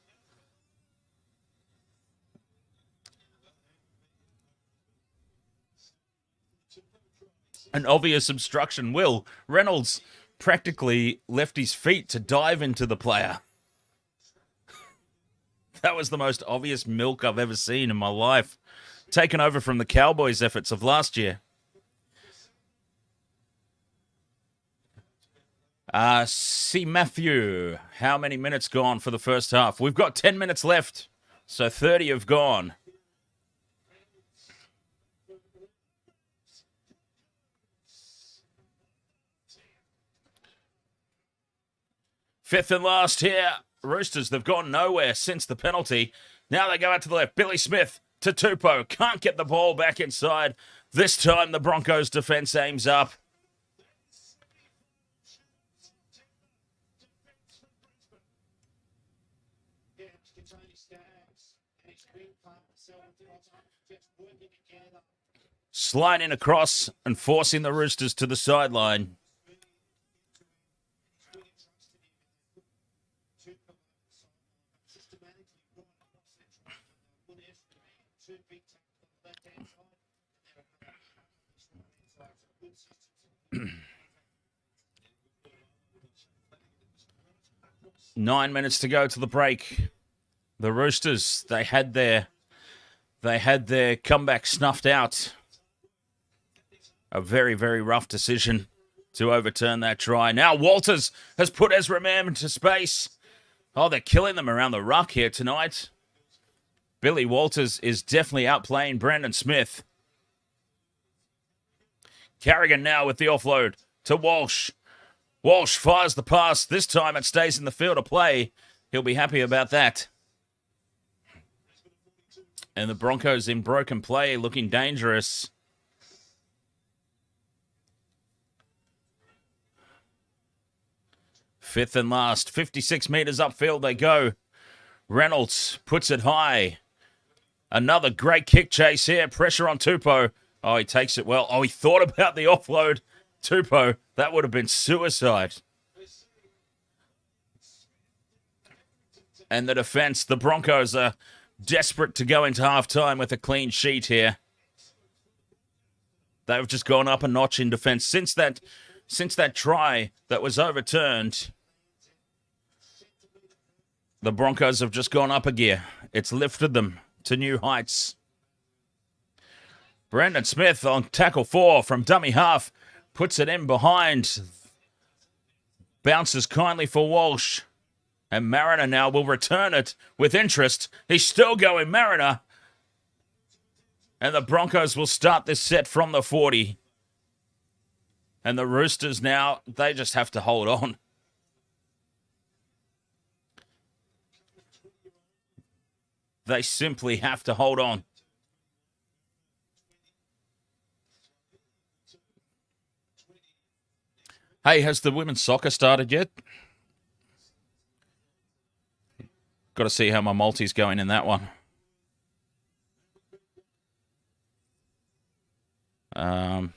An obvious obstruction. Reynolds practically left his feet to dive into the player. That was the most obvious milk I've ever seen in my life. Taken over from the Cowboys' efforts of last year. See, Matthew, how many minutes gone for the first half? We've got 10 minutes left, so 30 have gone. Fifth and last here. Roosters, they've gone nowhere since the penalty. Now they go out to the left. Billy Smith to Taupau. Can't get the ball back inside. This time the Broncos defense aims up. Sliding across and forcing the Roosters to the sideline. Nine minutes to go to the break. The Roosters, they had their comeback snuffed out. A very, very rough decision to overturn that try. Now Walters has put Ezra Mam into space. Oh, they're killing them around the ruck here tonight. Billy Walters is definitely outplaying Brandon Smith. Carrigan now with the offload to Walsh. Walsh fires the pass. This time it stays in the field of play. He'll be happy about that. And the Broncos in broken play, looking dangerous. Fifth and last, 56 metres upfield they go. Reynolds puts it high. Another great kick chase here. Pressure on Taupau. Oh, he takes it well. Oh, he thought about the offload. Taupau, that would have been suicide. And the defence, the Broncos are desperate to go into half-time with a clean sheet here. They've just gone up a notch in defence since that try that was overturned. The Broncos have just gone up a gear. It's lifted them to new heights. Brandon Smith on tackle 4 from dummy half. Puts it in behind. Bounces kindly for Walsh. And Mariner now will return it with interest. He's still going, Mariner. And the Broncos will start this set from the 40. And the Roosters now, they just have to hold on. They simply have to hold on. Hey, has the women's soccer started yet? Got to see how my multi's going in that one. Oh,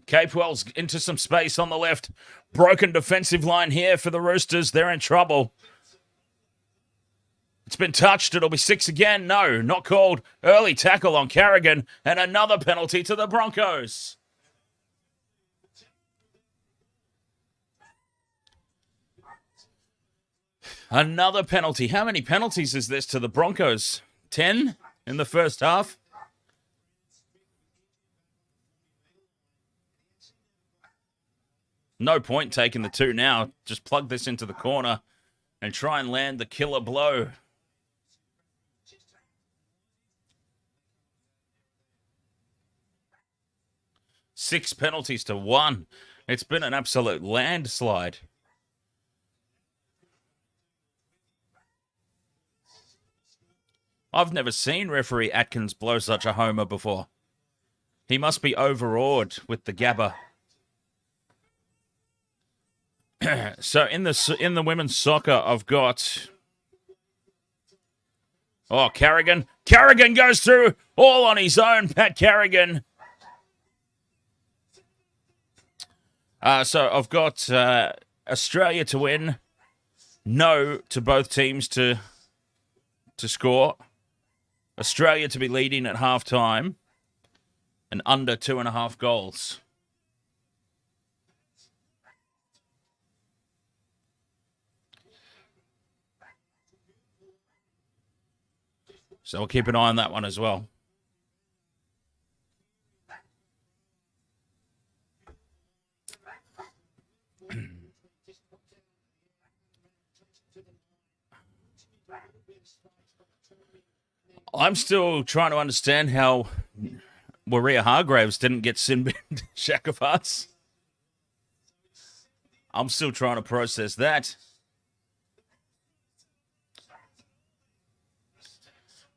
Capewell's into some space on the left. Broken defensive line here for the Roosters. They're in trouble. It's been touched. It'll be 6 again. No, not called. Early tackle on Carrigan. And another penalty to the Broncos. Another penalty. How many penalties is this to the Broncos? 10 in the first half? No point taking the 2 now. Just plug this into the corner and try and land the killer blow. Six penalties to 1. It's been an absolute landslide. I've never seen referee Atkins blow such a homer before. He must be overawed with the Gabba. So in the women's soccer, I've got... Oh, Carrigan. Carrigan goes through all on his own, Pat Carrigan. So I've got Australia to win. No to both teams to score. Australia to be leading at half-time. And under 2.5 goals. So we'll keep an eye on that one as well. I'm still trying to understand how Waria Hargraves didn't get sin binned Shakafats. I'm still trying to process that.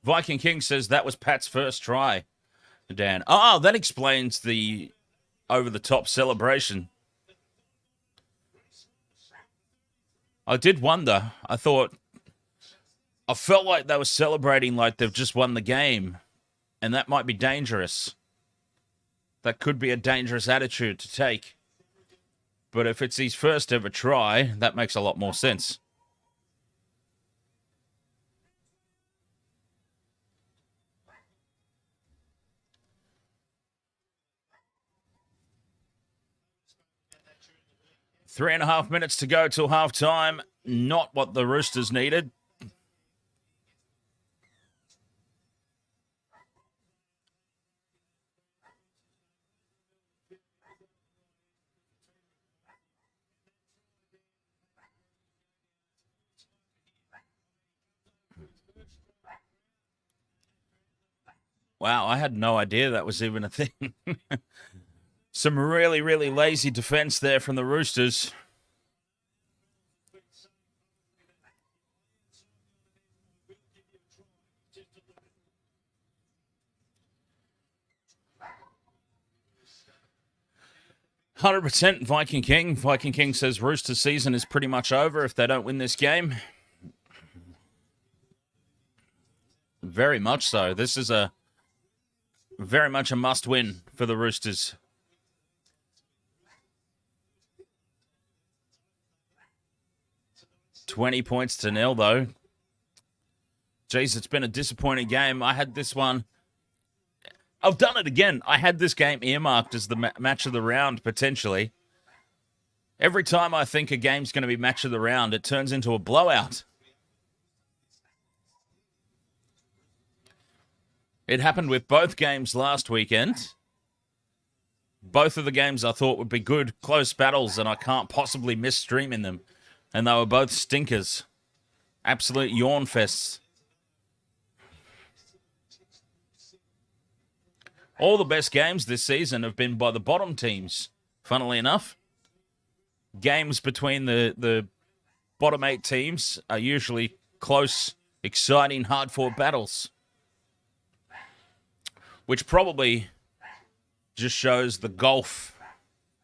Viking King says that was Pat's first try, Dan. Oh, that explains the over-the-top celebration. I did wonder. I felt like they were celebrating like they've just won the game, and that might be dangerous. That could be a dangerous attitude to take. But if it's his first ever try, that makes a lot more sense. Three and a half minutes to go till half-time. Not what the Roosters needed. Wow, I had no idea that was even a thing. Some really, really lazy defense there from the Roosters. 100% Viking King. Viking King says Roosters season is pretty much over if they don't win this game. Very much so. This is very much a must-win for the Roosters. $20 points to nil, though. Jeez, it's been a disappointing game. I had this one. I've done it again. I had this game earmarked as the match of the round, potentially. Every time I think a game's going to be match of the round, it turns into a blowout. It happened with both games last weekend. Both of the games I thought would be good, close battles, and I can't possibly miss streaming them. And they were both stinkers. Absolute yawn fests. All the best games this season have been by the bottom teams, funnily enough. Games between the bottom 8 teams are usually close, exciting, hard-fought battles. Which probably just shows the gulf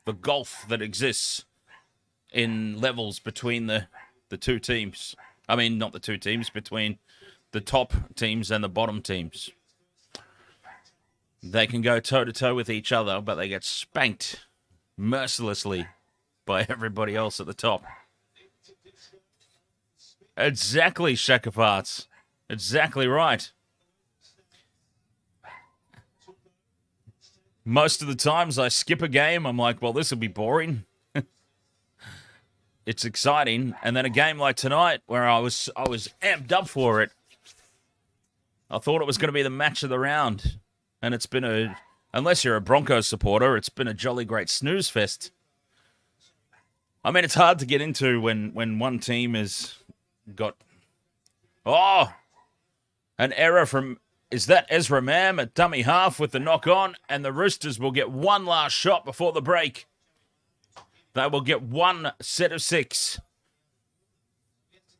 that exists in levels between the two teams. I mean, not the two teams, between the top teams and the bottom teams. They can go toe-to-toe with each other, but they get spanked mercilessly by everybody else at the top. Exactly, Shakaparts. Exactly right. Most of the times I skip a game, I'm like, well, this will be boring. It's exciting. And then a game like tonight where I was amped up for it. I thought it was going to be the match of the round. And it's been unless you're a Broncos supporter, it's been a jolly great snooze fest. I mean, it's hard to get into when one team has got, an error from, is that Ezra Mam at dummy half with the knock on, and the Roosters will get one last shot before the break. They will get one set of 6.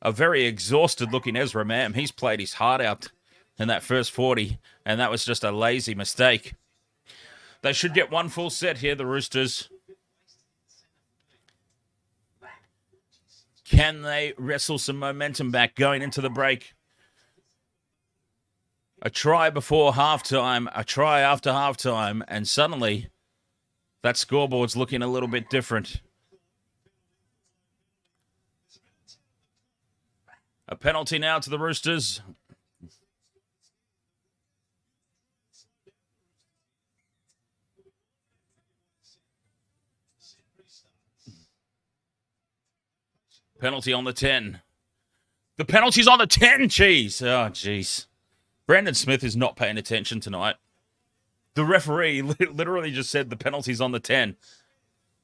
A very exhausted looking Ezra Mam. He's played his heart out in that first 40, and that was just a lazy mistake. They should get one full set here, the Roosters. Can they wrestle some momentum back going into the break? A try before halftime, a try after halftime, and suddenly that scoreboard's looking a little bit different. A penalty now to the Roosters. Penalty on the 10. The penalty's on the 10, jeez. Oh, jeez. Brandon Smith is not paying attention tonight. The referee literally just said the penalty's on the 10.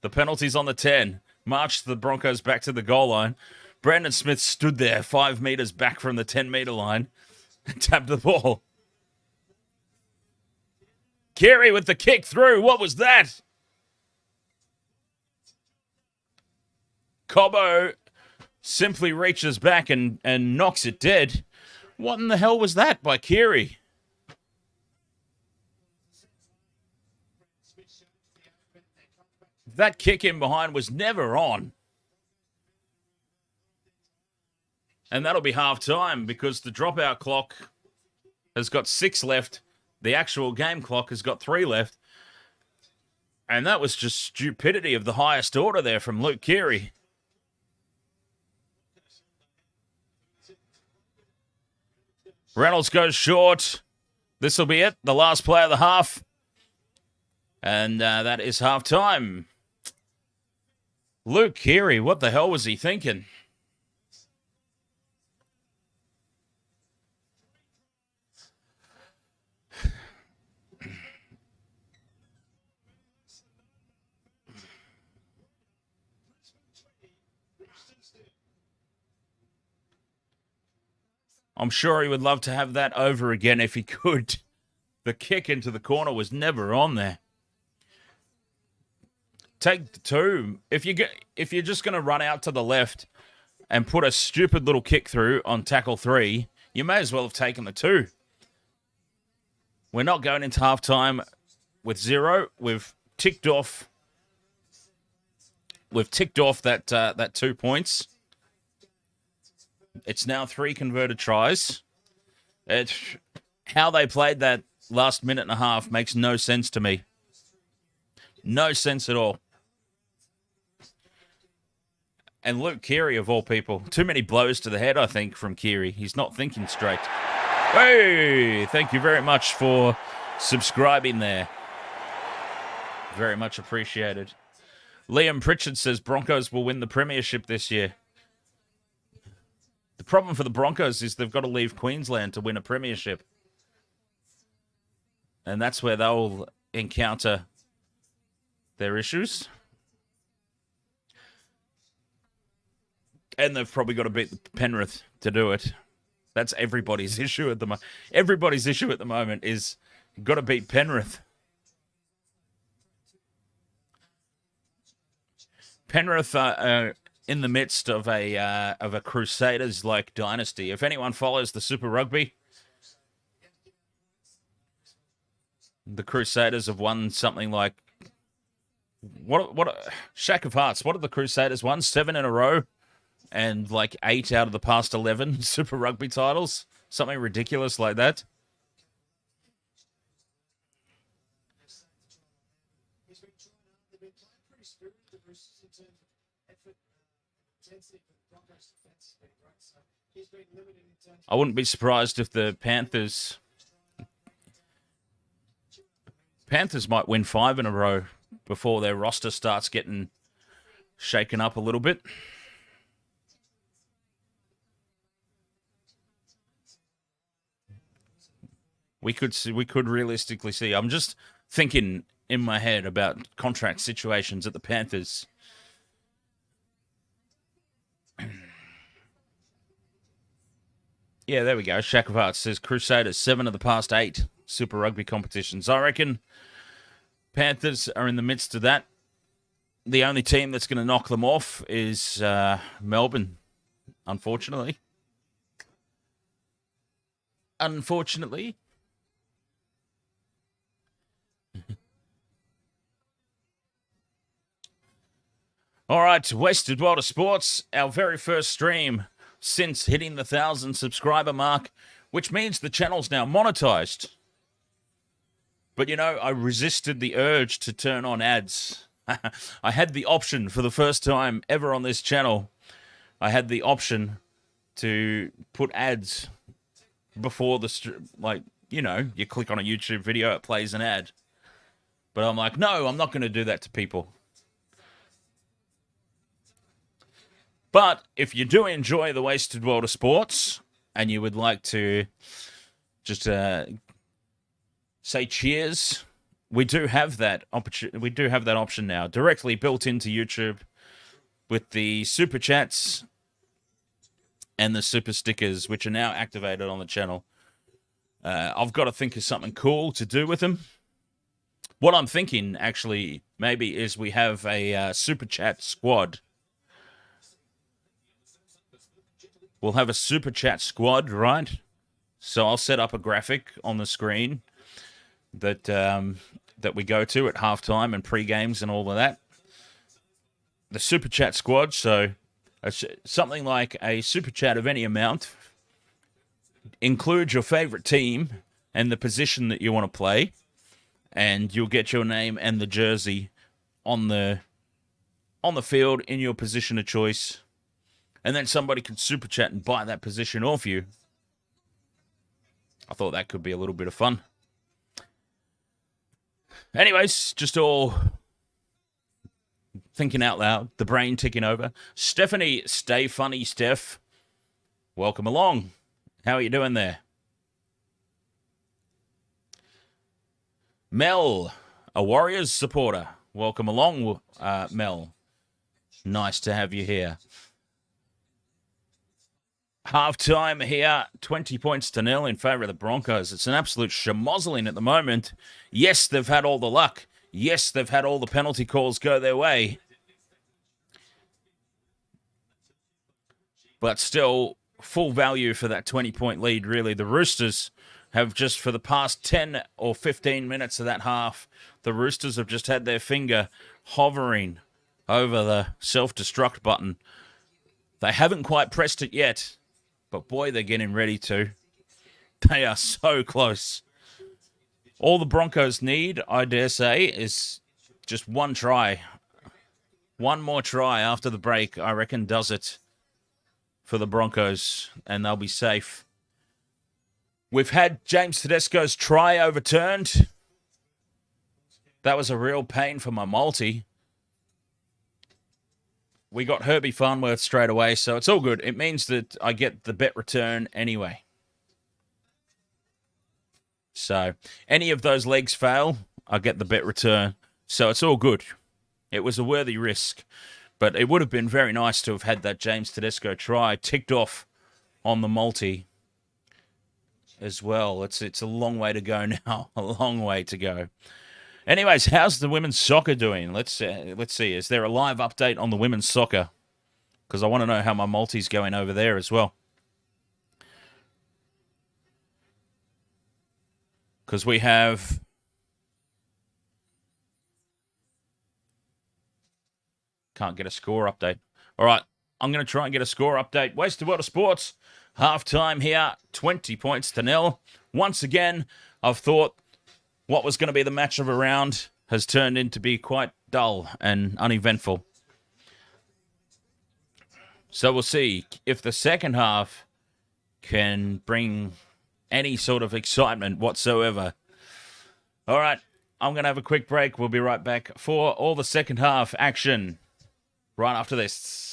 The penalty's on the 10. Marched the Broncos back to the goal line. Brandon Smith stood there 5 meters back from the 10-meter line and tapped the ball. Keary with the kick through. What was that? Cobbo simply reaches back and knocks it dead. What in the hell was that by Keary? That kick in behind was never on. And that'll be half time because the dropout clock has got 6 left. The actual game clock has got 3 left. And that was just stupidity of the highest order there from Luke Keary. Reynolds goes short. This will be it. The last play of the half. And that is half time. Luke Keary, what the hell was he thinking? I'm sure he would love to have that over again if he could. The kick into the corner was never on there. Take the 2. If you're just going to run out to the left and put a stupid little kick through on tackle 3, you may as well have taken the 2. We're not going into halftime with 0. We've ticked off we've ticked off that 2 points. It's now 3 converted tries. How they played that last minute and a half makes no sense to me. No sense at all. And Luke Keary, of all people. Too many blows to the head, I think, from Keary. He's not thinking straight. Hey, thank you very much for subscribing there. Very much appreciated. Liam Pritchard says Broncos will win the premiership this year. The problem for the Broncos is they've got to leave Queensland to win a premiership. And that's where they'll encounter their issues. And they've probably got to beat Penrith to do it. That's everybody's issue at the moment. Everybody's issue at the moment is got to beat Penrith. Penrith are in the midst of a Crusaders-like dynasty. If anyone follows the Super Rugby, the Crusaders have won something like what Shack of Hearts. What have the Crusaders won? 7 in a row. And like 8 out of the past 11 Super Rugby titles. Something ridiculous like that. I wouldn't be surprised if the Panthers might win 5 in a row before their roster starts getting shaken up a little bit. We could realistically see. I'm just thinking in my head about contract situations at the Panthers. Yeah, there we go. Shack of Hearts says Crusaders 7 of the past 8 Super Rugby competitions. I reckon Panthers are in the midst of that. The only team that's going to knock them off is Melbourne, unfortunately. Unfortunately. All right, Wasted World of Sports, our very first stream since hitting the 1,000 subscriber mark, which means the channel's now monetized. But, you know, I resisted the urge to turn on ads. I had the option for the first time ever on this channel. I had the option to put ads before the, like, you know, you click on a YouTube video, it plays an ad. But I'm like, no, I'm not going to do that to people. But if you do enjoy the Wasted World of Sports and you would like to just say cheers, we do have that opportunity. We do have that option now, directly built into YouTube, with the super chats and the super stickers, which are now activated on the channel. I've got to think of something cool to do with them. What I'm thinking, actually, maybe is we have a super chat squad. We'll have a super chat squad, right? So I'll set up a graphic on the screen that that we go to at halftime and pre-games and all of that. The super chat squad, so something like a super chat of any amount. Include your favorite team and the position that you want to play, and you'll get your name and the jersey on the field in your position of choice. And then somebody could super chat and buy that position off you. I thought that could be a little bit of fun. Anyways, just all thinking out loud, the brain ticking over. Stephanie, stay funny, Steph. Welcome along. How are you doing there? Mel, a Warriors supporter. Welcome along, Mel. Nice to have you here. Half-time here, 20 points to 0 in favour of the Broncos. It's an absolute schmozzling at the moment. Yes, they've had all the luck. Yes, they've had all the penalty calls go their way. But still, full value for that 20-point lead, really. The Roosters have just, for the past 10 or 15 minutes of that half, the Roosters have just had their finger hovering over the self-destruct button. They haven't quite pressed it yet, but boy, they're getting ready to. They are so close. All the Broncos need, I dare say, is just one try. One more try after the break, I reckon, does it for the Broncos, and they'll be safe. We've had James Tedesco's try overturned. That was a real pain for my multi. We got Herbie Farnworth straight away, so it's all good. It means that I get the bet return anyway. So any of those legs fail, I get the bet return. So it's all good. It was a worthy risk. But it would have been very nice to have had that James Tedesco try ticked off on the multi as well. It's a long way to go now. A long way to go. Anyways, how's the women's soccer doing? Let's see. Is there a live update on the women's soccer? Because I want to know how my multi's going over there as well. Because we have... Can't get a score update. All right, I'm going to try and get a score update. Wasted World of Sports. Half-time here, 20-0. Once again, I've thought what was going to be the match of a round has turned into be quite dull and uneventful. So we'll see if the second half can bring any sort of excitement whatsoever. All right, I'm going to have a quick break. We'll be right back for all the second half action right after this.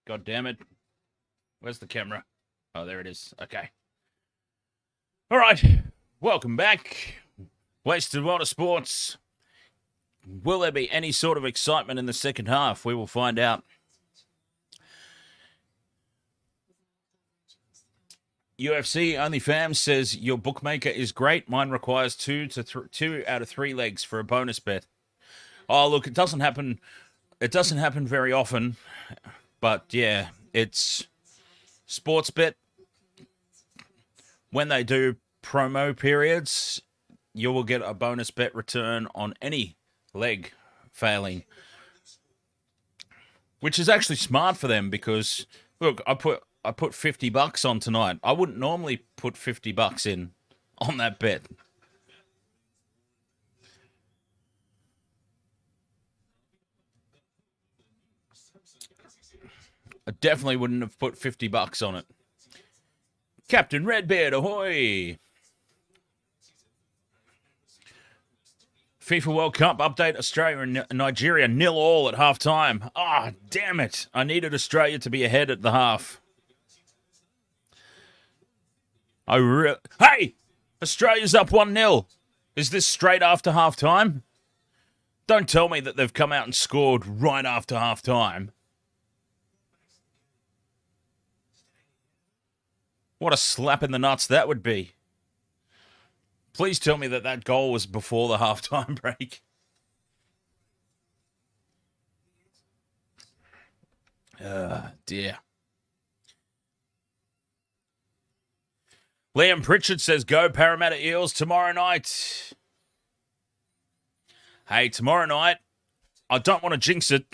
God damn it. Where's the camera? Oh, there it is. Okay. All right. Welcome back. Wasted World of Sports. Will there be any sort of excitement in the second half? We will find out. UFC OnlyFans says your bookmaker is great. Mine requires two out of 3 legs for a bonus bet. Oh, look, it doesn't happen. It doesn't happen very often. But yeah, it's Sportsbet. When they do promo periods, you will get a bonus bet return on any leg failing. which is actually smart for them because, look, I put $50 on tonight. I wouldn't normally put $50 in on that bet. I definitely wouldn't have put $50 on it. Captain Redbeard, ahoy! FIFA World Cup update, Australia and Nigeria 0-0 at half-time. Ah, damn it. I needed Australia to be ahead at the half. Hey! Australia's up 1-0. Is this straight after half-time? Don't tell me that they've come out and scored right after half-time. What a slap in the nuts that would be. Please tell me that that goal was before the half-time break. Dear. Liam Pritchard says, go Parramatta Eels tomorrow night. Hey, tomorrow night, I don't want to jinx it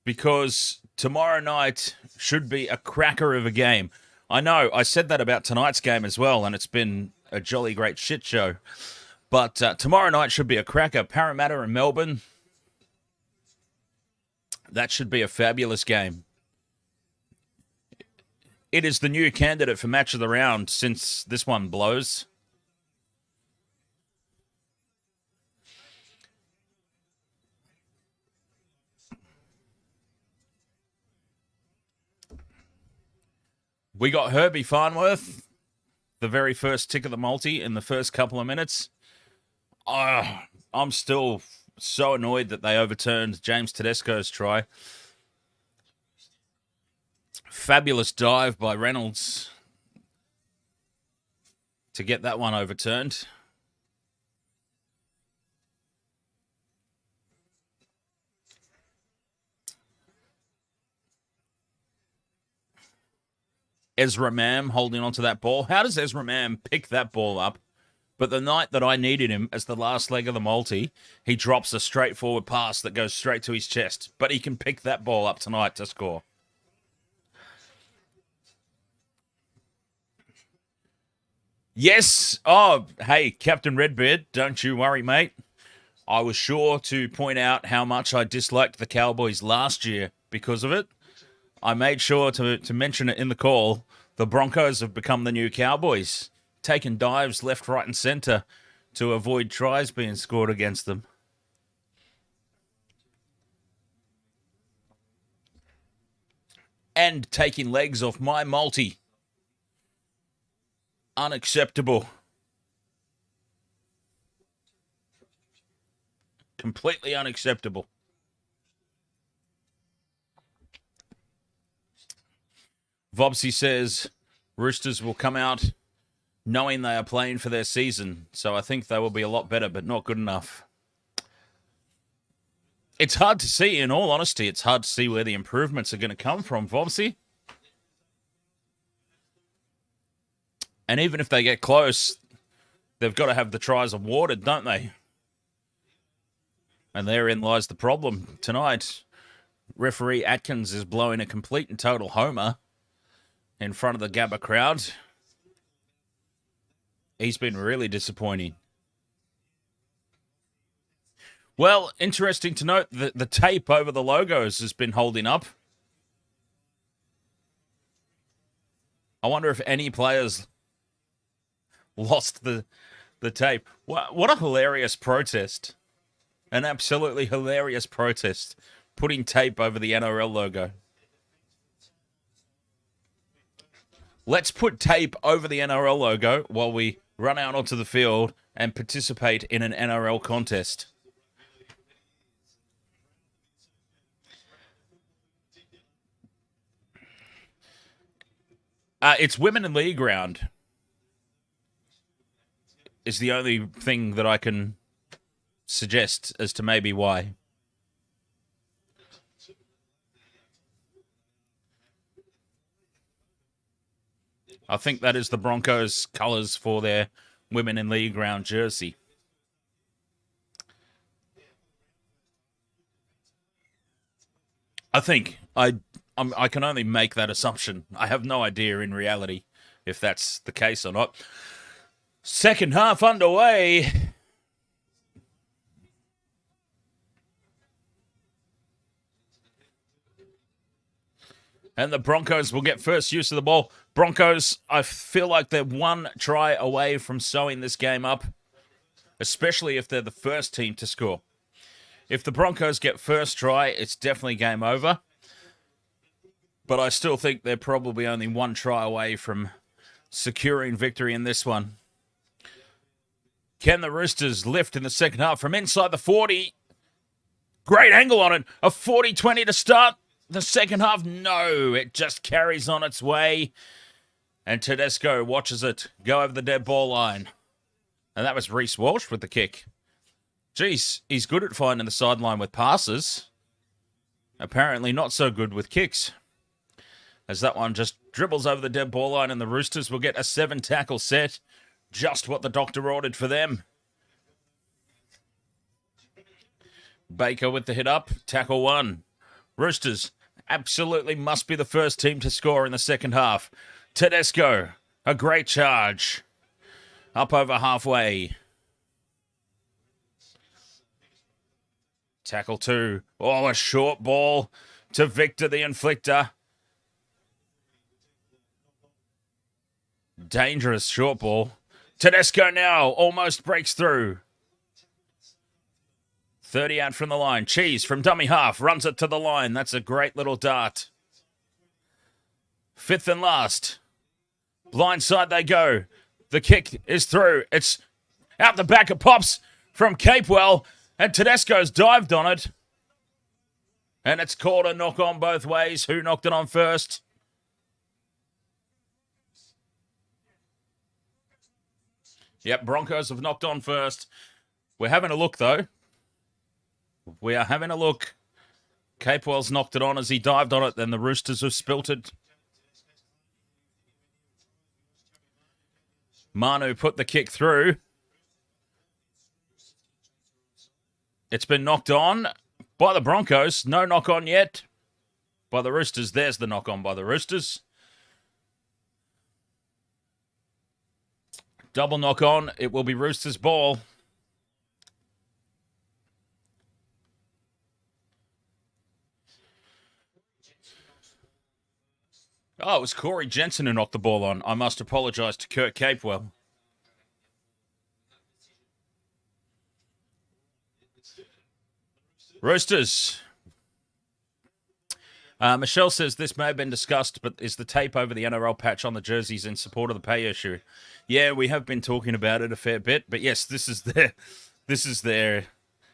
because tomorrow night should be a cracker of a game. I know, I said that about tonight's game as well, and it's been a jolly great shit show. But tomorrow night should be a cracker. Parramatta and Melbourne. That should be a fabulous game. It is the new candidate for match of the round since this one blows. We got Herbie Farnworth, the very first tick of the multi in the first couple of minutes. I'm still so annoyed that they overturned James Tedesco's try. Fabulous dive by Reynolds to get that one overturned. Ezra Mam holding onto that ball. How does Ezra Mam pick that ball up? But the night that I needed him as the last leg of the multi, he drops a straightforward pass that goes straight to his chest. But he can pick that ball up tonight to score. Yes. Oh, hey, Captain Redbeard, don't you worry, mate. I was sure to point out how much I disliked the Cowboys last year because of it. I made sure to mention it in the call. The Broncos have become the new Cowboys, taking dives left, right, and centre to avoid tries being scored against them. And taking legs off my multi. Unacceptable. Completely unacceptable. Vobsy says Roosters will come out knowing they are playing for their season, so I think they will be a lot better, but not good enough. It's hard to see, in all honesty, it's hard to see where the improvements are going to come from, Vobsy. And even if they get close, they've got to have the tries awarded, don't they? And therein lies the problem tonight. Referee Atkins is blowing a complete and total homer in front of the Gabba crowd. He's been really disappointing. Well, interesting to note that the tape over the logos has been holding up. I wonder if any players lost the tape. What a hilarious protest. An absolutely hilarious protest. Putting tape over the NRL logo. Let's put tape over the NRL logo while we run out onto the field and participate in an NRL contest. It's women in league round. Is the only thing that I can suggest as to maybe why. I think that is the Broncos' colours for their women in league round jersey. I think I can only make that assumption. I have no idea in reality if that's the case or not. Second half underway. And the Broncos will get first use of the ball. Broncos, I feel like they're one try away from sewing this game up, especially if they're the first team to score. If the Broncos get first try, it's definitely game over. But I still think they're probably only one try away from securing victory in this one. Can the Roosters lift in the second half from inside the 40? Great angle on it. A 40-20 to start the second half. No, it just carries on its way. And Tedesco watches it go over the dead ball line. And that was Reece Walsh with the kick. Geez, he's good at finding the sideline with passes. Apparently not so good with kicks. As that one just dribbles over the dead ball line and the Roosters will get a 7-tackle set. Just what the doctor ordered for them. Baker with the hit up. Tackle one. Roosters absolutely must be the first team to score in the second half. Tedesco, a great charge. Up over halfway. Tackle two. Oh, a short ball to Victor the Inflictor. Dangerous short ball. Tedesco now almost breaks through. 30 out from the line. Cheese from dummy half. Runs it to the line. That's a great little dart. Fifth and last. Blindside they go. The kick is through. It's out the back. It pops from Capewell. And Tedesco's dived on it. And it's called a knock on both ways. Who knocked it on first? Yep, Broncos have knocked on first. We're having a look, though. We are having a look. Capewell's knocked it on as he dived on it. Then the Roosters have spilt it. Manu put the kick through. It's been knocked on by the Broncos. No knock on yet by the Roosters. There's the knock on by the Roosters. Double knock on. It will be Roosters' ball. Oh, it was Corey Jensen who knocked the ball on. I must apologise to Kurt Capewell. Roosters. Michelle says this may have been discussed, but is the tape over the NRL patch on the jerseys in support of the pay issue? Yeah, we have been talking about it a fair bit, but yes, this is their.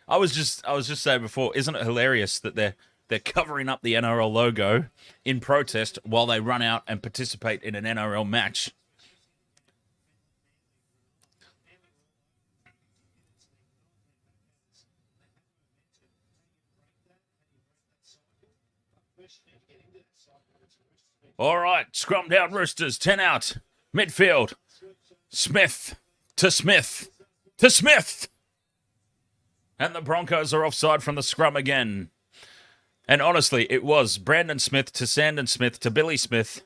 I was just saying before, isn't it hilarious that they're covering up the NRL logo in protest while they run out and participate in an NRL match? All right, scrum down Roosters, 10 out, midfield. Smith to Smith to Smith. And the Broncos are offside from the scrum again. And honestly, it was Brandon Smith to Sandon Smith to Billy Smith.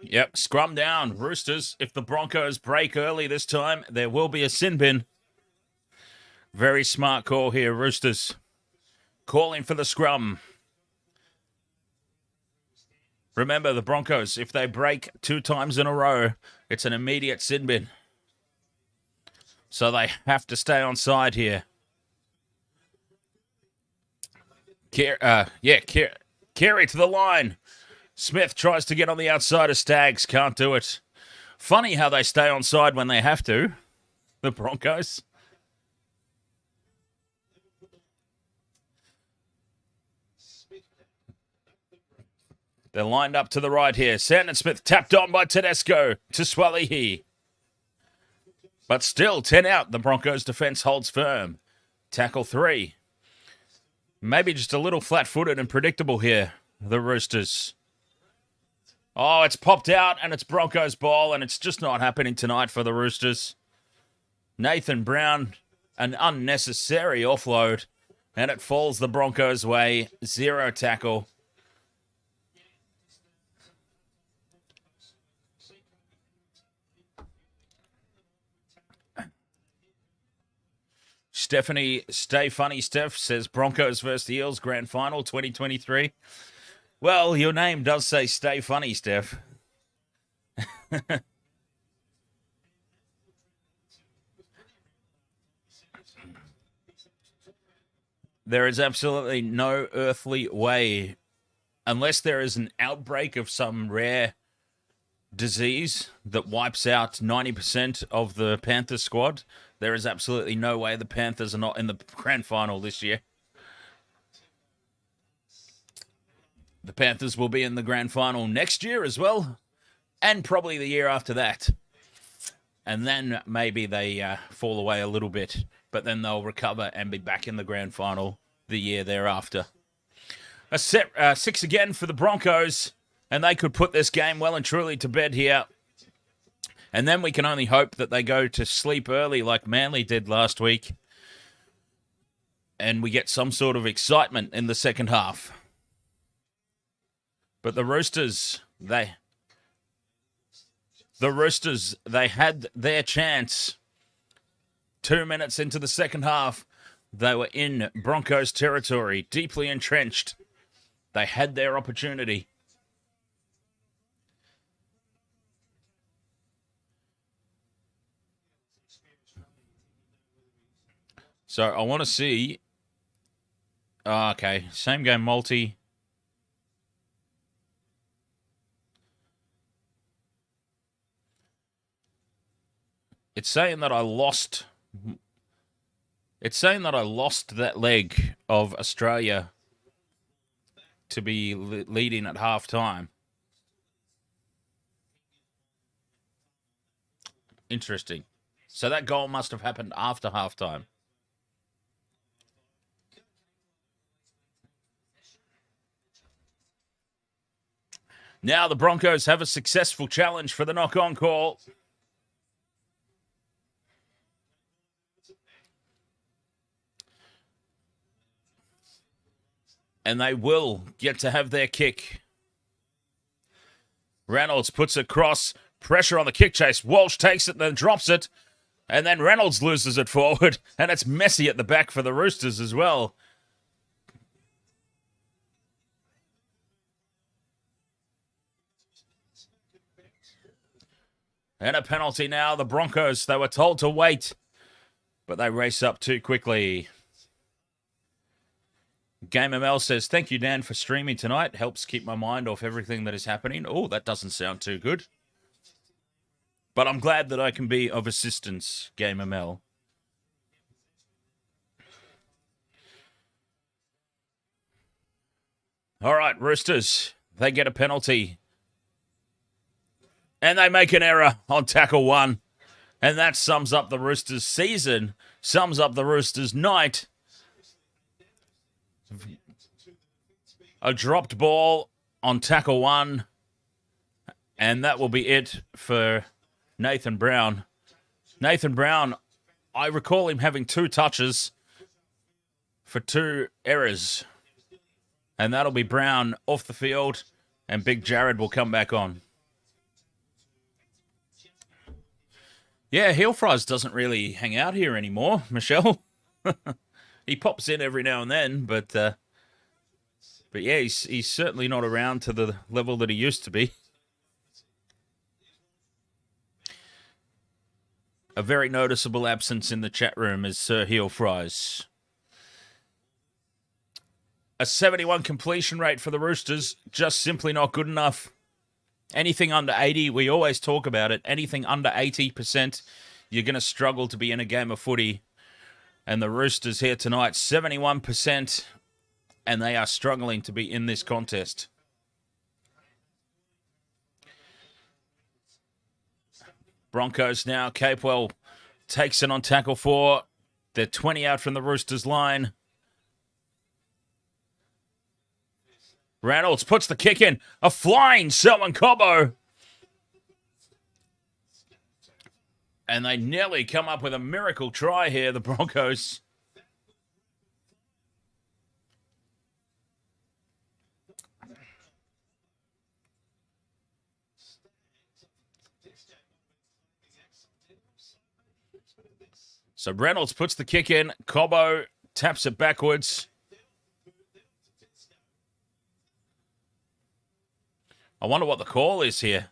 Yep, scrum down. Roosters, if the Broncos break early this time, there will be a sin bin. Very smart call here, Roosters. Calling for the scrum. Remember, the Broncos, if they break 2 times in a row, it's an immediate sin bin. So they have to stay on side here. Carey to the line. Smith tries to get on the outside of Staggs. Can't do it. Funny how they stay on side when they have to. The Broncos. They're lined up to the right here. Sandon Smith tapped on by Tedesco to Swalihi. But still, 10 out. The Broncos' defence holds firm. Tackle 3. Maybe just a little flat-footed and predictable here. The Roosters. Oh, it's popped out and it's Broncos ball, and it's just not happening tonight for the Roosters. Nathan Brown, an unnecessary offload, and it falls the Broncos' way. 0 tackle. Stephanie, stay funny, Steph, says Broncos versus the Eels Grand Final 2023. Well, your name does say stay funny, Steph. There is absolutely no earthly way, unless there is an outbreak of some rare disease that wipes out 90% of the Panthers squad, there is absolutely no way the Panthers are not in the grand final this year. The Panthers will be in the grand final next year as well, and probably the year after that. And then maybe they fall away a little bit, but then they'll recover and be back in the grand final the year thereafter. A set 6 again for the Broncos, and they could put this game well and truly to bed here. And then we can only hope that they go to sleep early like Manly did last week, and we get some sort of excitement in the second half. But the Roosters, they had their chance. 2 minutes into the second half, they were in Broncos territory, deeply entrenched. They had their opportunity. So I want to see. Okay, same game multi. It's saying that I lost. It's saying that I lost that leg of Australia to be leading at halftime. Interesting. So that goal must have happened after halftime. Now the Broncos have a successful challenge for the knock-on call. And they will get to have their kick. Reynolds puts it across. Pressure on the kick chase. Walsh takes it and then drops it. And then Reynolds loses it forward. And it's messy at the back for the Roosters as well. And a penalty now. The Broncos, they were told to wait, but they race up too quickly. Game ML says, thank you, Dan, for streaming tonight. Helps keep my mind off everything that is happening. Oh, that doesn't sound too good. But I'm glad that I can be of assistance, Game ML. All right, Roosters, they get a penalty. And they make an error on tackle 1. And that sums up the Roosters' season, sums up the Roosters' night. A dropped ball on tackle 1. And that will be it for Nathan Brown. Nathan Brown, I recall him having 2 touches for 2 errors. And that'll be Brown off the field, and Big Jared will come back on. Yeah, Heel Fries doesn't really hang out here anymore, Michelle. He pops in every now and then, but yeah, he's certainly not around to the level that he used to be. A very noticeable absence in the chat room is Sir Heel Fries. A 71 completion rate for the Roosters, just simply not good enough. Anything under 80, we always talk about it. Anything under 80%, you're going to struggle to be in a game of footy. And the Roosters here tonight, 71%, and they are struggling to be in this contest. Broncos now. Capewell takes it on tackle 4. They're 20 out from the Roosters line. Reynolds puts the kick in. A flying Selwyn Cobbo. And they nearly come up with a miracle try here, the Broncos. So Reynolds puts the kick in. Cobbo taps it backwards. I wonder what the call is here.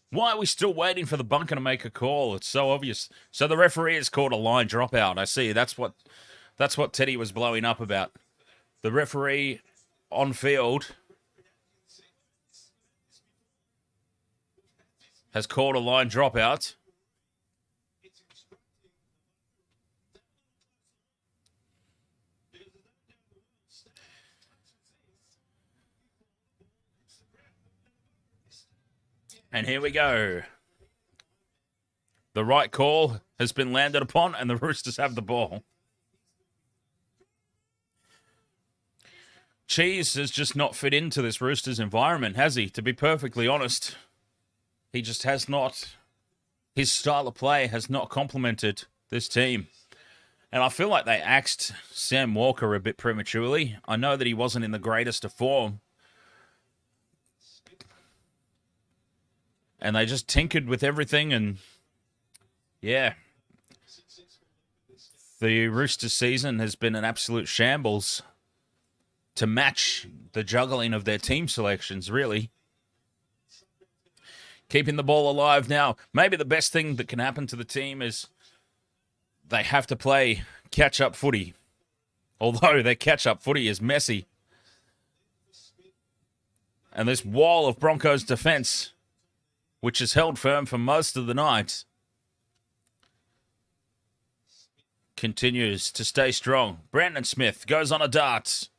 Why are we still waiting for the bunker to make a call? It's so obvious. So the referee has called a line dropout. I see. That's what Teddy was blowing up about. The referee on field has called a line dropout. And here we go. The right call has been landed upon, and the Roosters have the ball. Cheese has just not fit into this Roosters environment, has he? To be perfectly honest, he just has not. His style of play has not complemented this team. And I feel like they axed Sam Walker a bit prematurely. I know that he wasn't in the greatest of form. And they just tinkered with everything, and yeah. The Roosters season has been an absolute shambles to match the juggling of their team selections, really. Keeping the ball alive now. Maybe the best thing that can happen to the team is they have to play catch-up footy. Although their catch-up footy is messy. And this wall of Broncos defence, which is held firm for most of the night, continues to stay strong. Brandon Smith goes on a dart.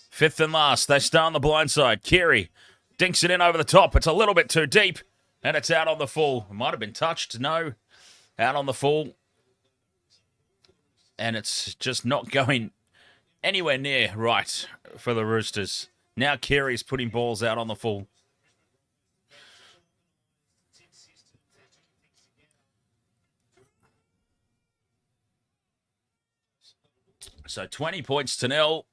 Fifth and last, they stay on the blind side. Keary dinks it in over the top. It's a little bit too deep, and it's out on the full. It might have been touched, no. Out on the full. And it's just not going anywhere near right for the Roosters. Now Keary's putting balls out on the full. So 20 points to nil.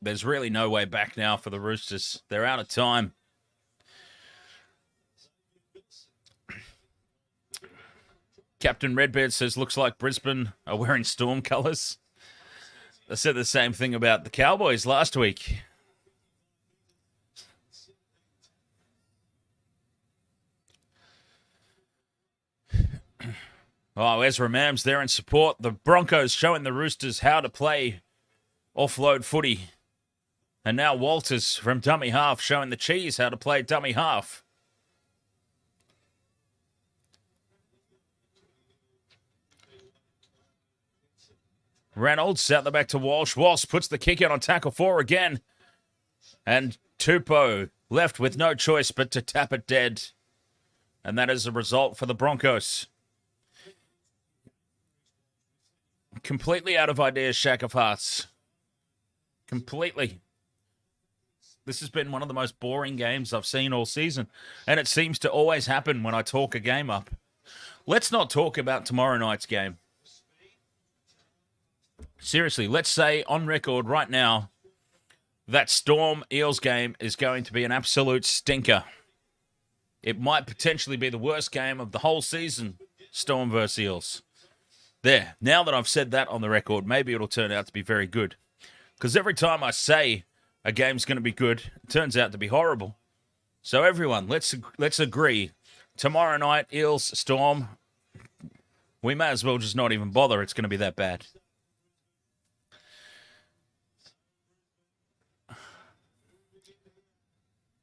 There's really no way back now for the Roosters. They're out of time. Captain Redbeard says, looks like Brisbane are wearing Storm colours. I said the same thing about the Cowboys last week. Oh, Ezra Mams there in support. The Broncos showing the Roosters how to play offload footy. And now Walters from dummy half showing the Cheese how to play dummy half. Reynolds out the back to Walsh. Walsh puts the kick in on tackle 4 again. And Taupau left with no choice but to tap it dead. And that is a result for the Broncos. Completely out of ideas, Shack of Hearts. Completely. This has been one of the most boring games I've seen all season. And it seems to always happen when I talk a game up. Let's not talk about tomorrow night's game. Seriously, let's say on record right now that Storm Eels game is going to be an absolute stinker. It might potentially be the worst game of the whole season, Storm versus Eels. There, now that I've said that on the record, maybe it'll turn out to be very good. Because every time I say a game's going to be good, it turns out to be horrible. So everyone, let's agree. Tomorrow night, Eels, Storm, we may as well just not even bother. It's going to be that bad.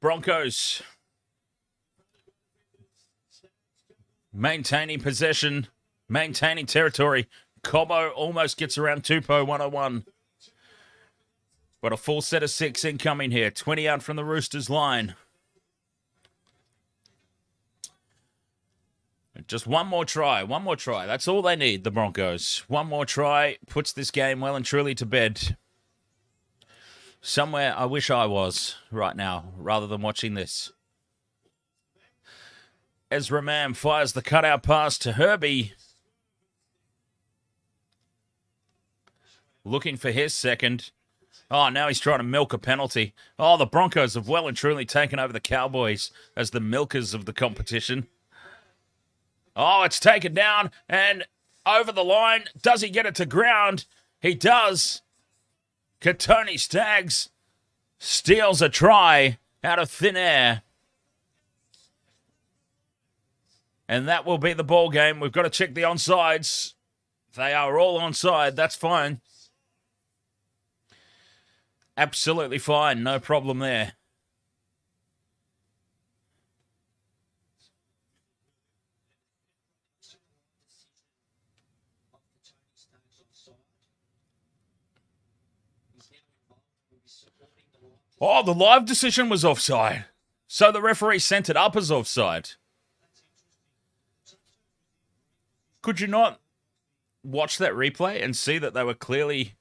Broncos maintaining possession, maintaining territory. Cobbo almost gets around Tupou 101. Got a full set of 6 incoming here. 20 out from the Roosters line. Just one more try. One more try. That's all they need, the Broncos. One more try puts this game well and truly to bed. Somewhere I wish I was right now, rather than watching this. Ezra Mam fires the cutout pass to Herbie. Looking for his second. Oh, now he's trying to milk a penalty. Oh, the Broncos have well and truly taken over the Cowboys as the milkers of the competition. Oh, it's taken down and over the line. Does he get it to ground? He does. Katoni Staggs steals a try out of thin air. And that will be the ball game. We've got to check the onsides. They are all onside. That's fine. Absolutely fine. No problem there. Oh, the live decision was offside. So the referee sent it up as offside. Could you not watch that replay and see that they were clearly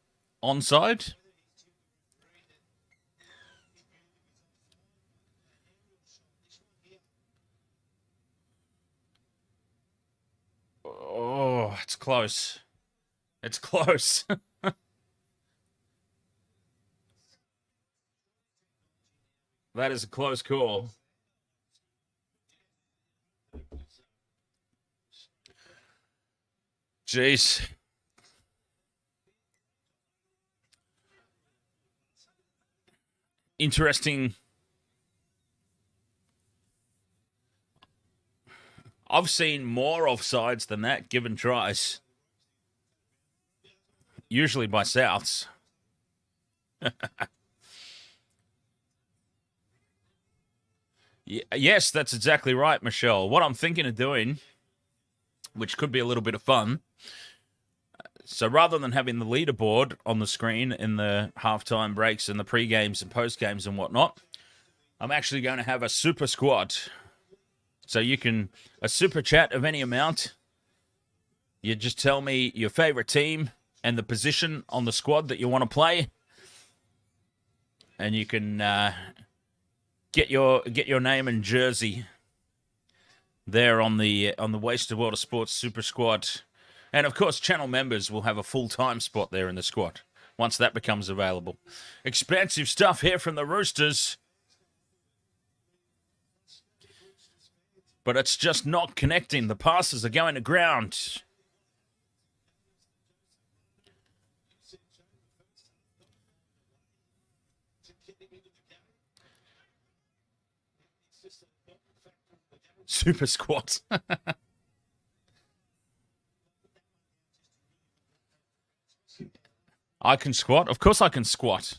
onside? Oh, it's close. It's close. That is a close call. Jeez. Interesting. I've seen more offsides than that given tries. Usually by Souths. Yes, that's exactly right, Michelle. What I'm thinking of doing, which could be a little bit of fun, so rather than having the leaderboard on the screen in the halftime breaks and the pre-games and post-games and whatnot, I'm actually going to have a super squad. So you can, a super chat of any amount, you just tell me your favorite team and the position on the squad that you want to play, and you can get your name and jersey there on the Wasted World of Sports Super Squad. And of course, channel members will have a full-time spot there in the squad once that becomes available. Expansive stuff here from the Roosters. But it's just not connecting. The passes are going to ground. Super squats. I can squat. Of course I can squat.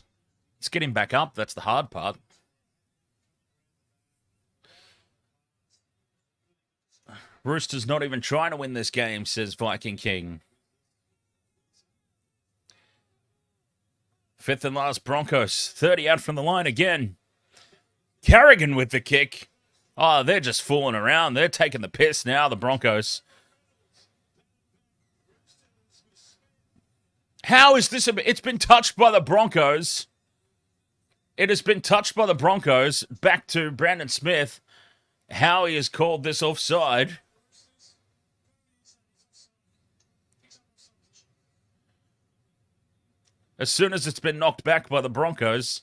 It's getting back up. That's the hard part. Roosters not even trying to win this game, says Viking King. Fifth and last Broncos. 30 out from the line again. Carrigan with the kick. Oh, they're just fooling around. They're taking the piss now, the Broncos. How is this? It's been touched by the Broncos. It has been touched by the Broncos. Back to Brandon Smith. How he has called this offside. As soon as it's been knocked back by the Broncos.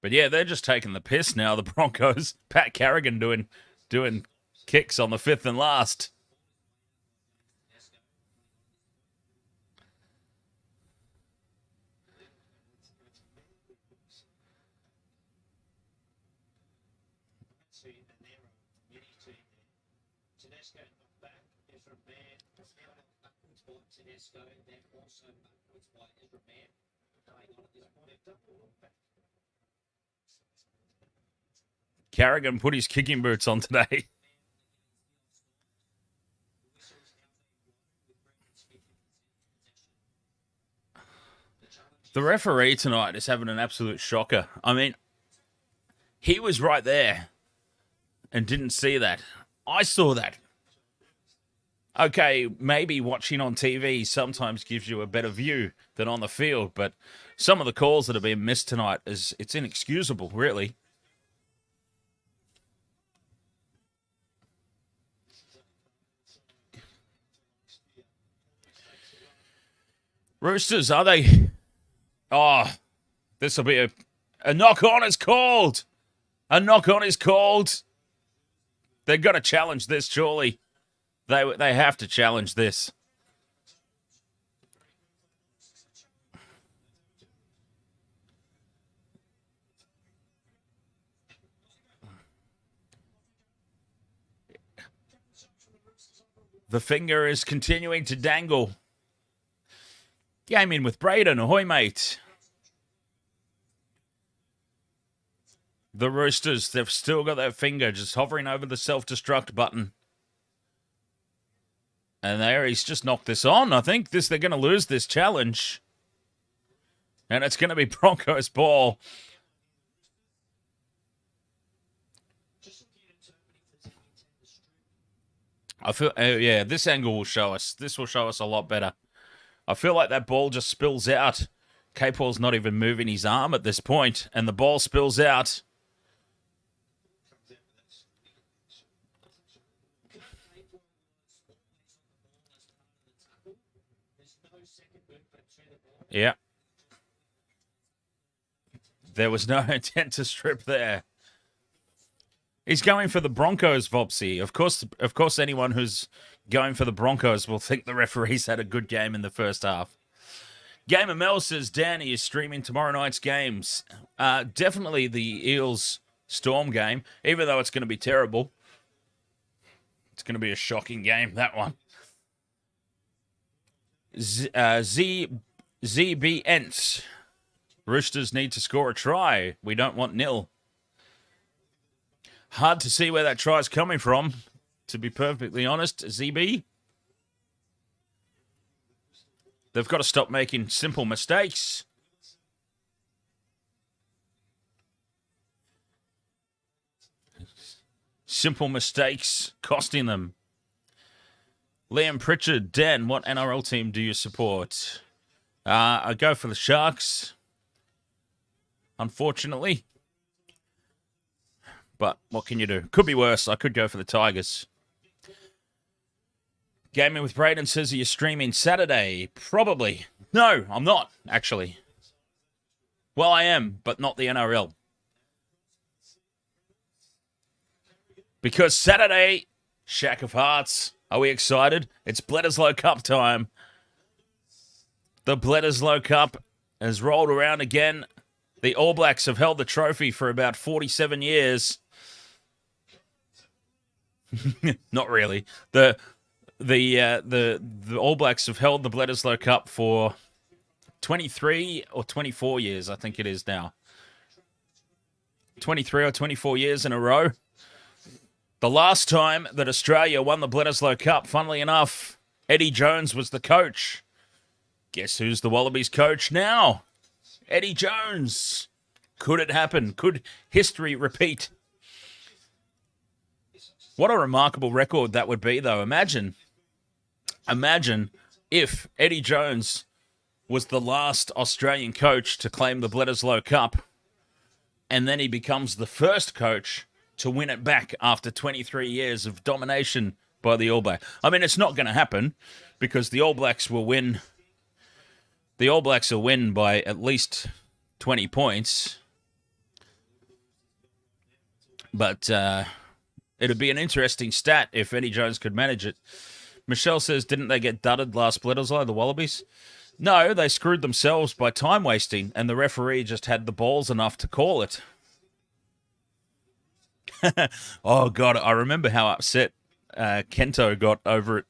But yeah, they're just taking the piss now, the Broncos. Pat Carrigan doing kicks on the fifth and last. Carrigan put his kicking boots on today. The referee tonight is having an absolute shocker. I mean, he was right there and didn't see that. I saw that. Okay, maybe watching on TV sometimes gives you a better view than on the field, but some of the calls that have been missed tonight, it's inexcusable, really. Roosters, are they? Oh, this will be a knock-on is called. A knock-on is called. They're going to challenge this, surely. They have to challenge this. The finger is continuing to dangle. Game in with Braden. Ahoy, mate. The Roosters, they've still got their finger just hovering over the self-destruct button. And there, he's just knocked this on. I think they're going to lose this challenge. And it's going to be Broncos ball. I feel, yeah, this angle will show us. This will show us a lot better. I feel like that ball just spills out. K-Paul's not even moving his arm at this point, and the ball spills out. Yeah. There was no intent to strip there. He's going for the Broncos, Vopsy. Of course, anyone who's going for the Broncos will think the referees had a good game in the first half. Gamer Mel says Deine is streaming tomorrow night's games. Definitely the Eels Storm game, even though it's going to be terrible. It's going to be a shocking game, that one. ZB Ents. Roosters need to score a try. We don't want nil. Hard to see where that try is coming from, to be perfectly honest, ZB. They've got to stop making simple mistakes. Simple mistakes costing them. Liam Pritchard, Dan, what NRL team do you support? I go for the Sharks, unfortunately. But what can you do? Could be worse. I could go for the Tigers. Gaming with Braden says, are you streaming Saturday? Probably. No, I'm not, actually. Well, I am, but not the NRL. Because Saturday, Shack of Hearts. Are we excited? It's Bledisloe Cup time. The Bledisloe Cup has rolled around again. The All Blacks have held the trophy for about 47 years. Not really. The All Blacks have held the Bledisloe Cup for 23 or 24 years, I think it is now. 23 or 24 years in a row. The last time that Australia won the Bledisloe Cup, funnily enough, Eddie Jones was the coach. Guess who's the Wallabies coach now? Eddie Jones. Could it happen? Could history repeat? What a remarkable record that would be, though. Imagine if Eddie Jones was the last Australian coach to claim the Bledisloe Cup, and then he becomes the first coach to win it back after 23 years of domination by the All Blacks. I mean, it's not going to happen because the All Blacks will win. The All Blacks will win by at least 20 points. But it'd be an interesting stat if Eddie Jones could manage it. Michelle says, didn't they get dudded last Bledisloe, the Wallabies? No, they screwed themselves by time wasting, and the referee just had the balls enough to call it. Oh, God, I remember how upset Kento got over it.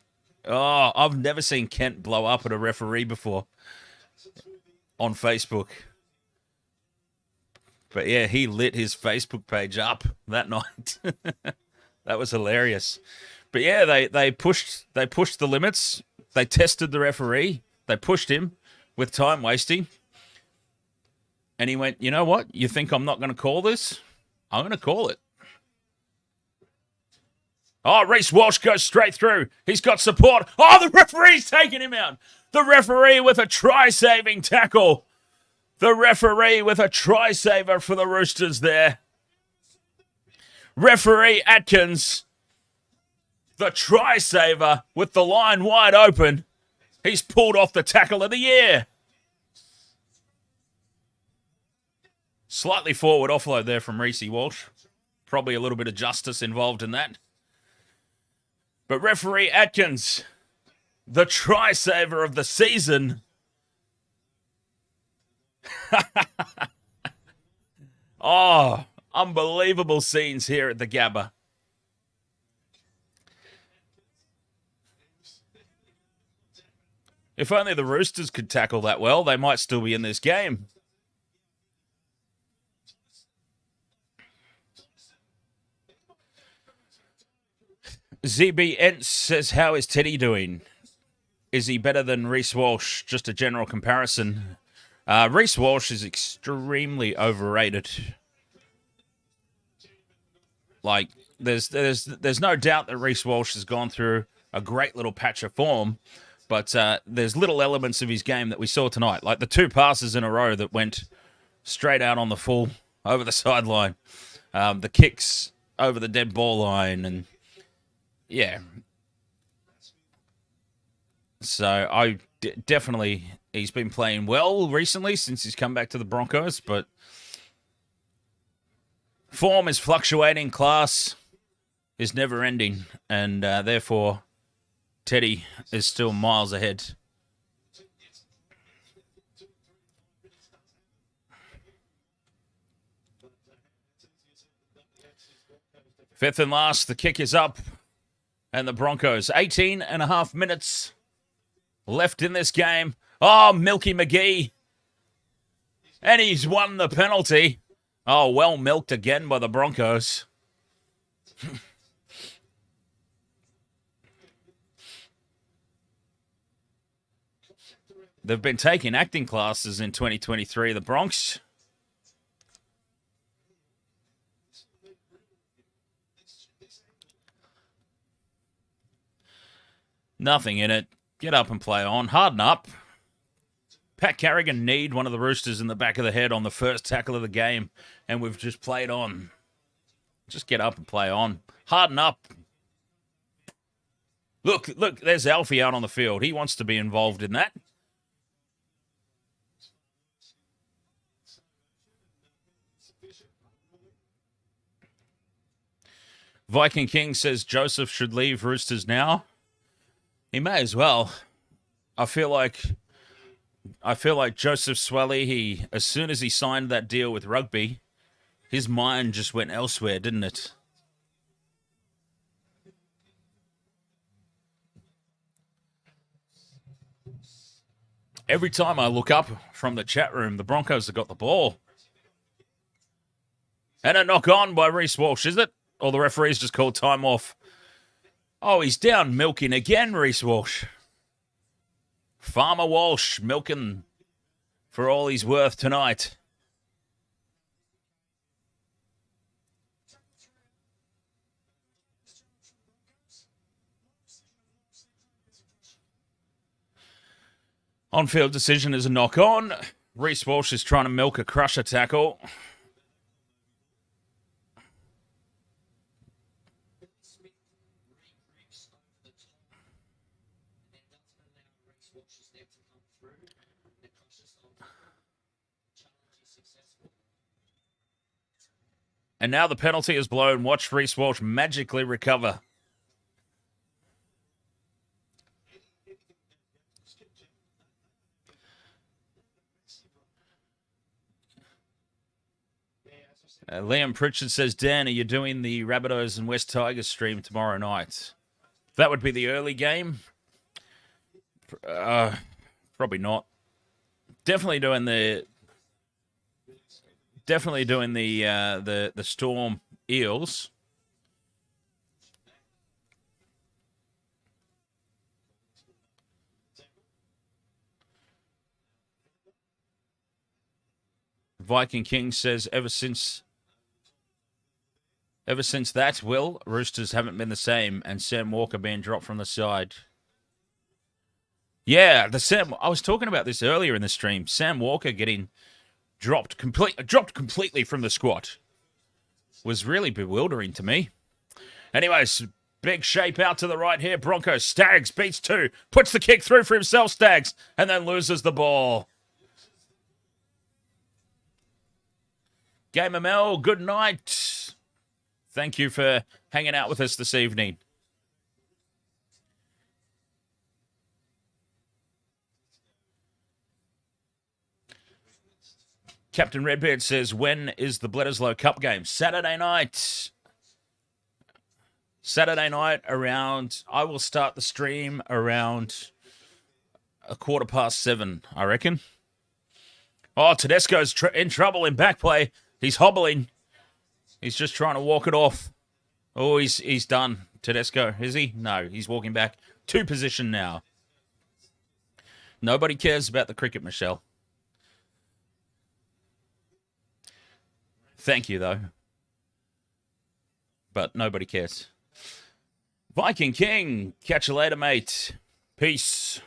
Oh, I've never seen Kent blow up at a referee before on Facebook. But yeah, he lit his Facebook page up that night. That was hilarious. But yeah, they pushed the limits. They tested the referee. They pushed him with time wasting. And he went, you know what? You think I'm not going to call this? I'm going to call it. Oh, Reece Walsh goes straight through. He's got support. Oh, the referee's taking him out. The referee with a try-saving tackle. The referee with a try-saver for the Roosters there. Referee Atkins, the try-saver with the line wide open. He's pulled off the tackle of the year. Slightly forward offload there from Reece Walsh. Probably a little bit of justice involved in that. But referee Atkins, the try-saver of the season. Oh, unbelievable scenes here at the Gabba. If only the Roosters could tackle that well, they might still be in this game. ZB Entz says, how is Teddy doing? Is he better than Reece Walsh? Just a general comparison. Reece Walsh is extremely overrated. Like, there's no doubt that Reece Walsh has gone through a great little patch of form, but there's little elements of his game that we saw tonight, like the 2 passes in a row that went straight out on the full over the sideline, the kicks over the dead ball line, and yeah. So definitely, he's been playing well recently since he's come back to the Broncos, but form is fluctuating, class is never ending, and therefore Teddy is still miles ahead. Fifth and last, the kick is up, and the Broncos, 18 and a half minutes left in this game. Oh, Milky McGee. And he's won the penalty. Oh, well milked again by the Broncos. They've been taking acting classes in 2023, the Bronx. Nothing in it. Get up and play on. Harden up. Pat Carrigan kneed one of the Roosters in the back of the head on the first tackle of the game, and we've just played on. Just get up and play on. Harden up. Look, there's Alfie out on the field. He wants to be involved in that. Viking King says Joseph should leave Roosters now. He may as well. I feel like Joseph Swelly, as soon as he signed that deal with rugby, his mind just went elsewhere, didn't it? Every time I look up from the chat room, the Broncos have got the ball. And a knock on by Reece Walsh, is it? Or the referee's just called time off. Oh, he's down milking again, Reece Walsh. Farmer Walsh milking for all he's worth tonight. On-field decision is a knock-on. Reece Walsh is trying to milk a crusher tackle. And now the penalty is blown. Watch Reece Walsh magically recover. Liam Pritchard says, Dan, are you doing the Rabbitohs and West Tigers stream tomorrow night? That would be the early game. Probably not. Definitely doing the Storm Eels. Viking King says, ever since that, Will, Roosters haven't been the same, and Sam Walker being dropped from the side. Yeah, I was talking about this earlier in the stream. Sam Walker getting dropped completely from the squad was really bewildering to me. Anyways, big shape out to the right here. Broncos. Staggs beats 2. Puts the kick through for himself, Staggs, and then loses the ball. Gamer Mel, good night. Thank you for hanging out with us this evening. Captain Redbeard says, when is the Bledisloe Cup game? Saturday night. Saturday night around, I will start the stream around 7:15, I reckon. Oh, Tedesco's in trouble in back play. He's hobbling. He's just trying to walk it off. Oh, he's done. Tedesco, is he? No, he's walking back. 2 position now. Nobody cares about the cricket, Michelle. Thank you, though. But nobody cares. Viking King, catch you later, mate. Peace.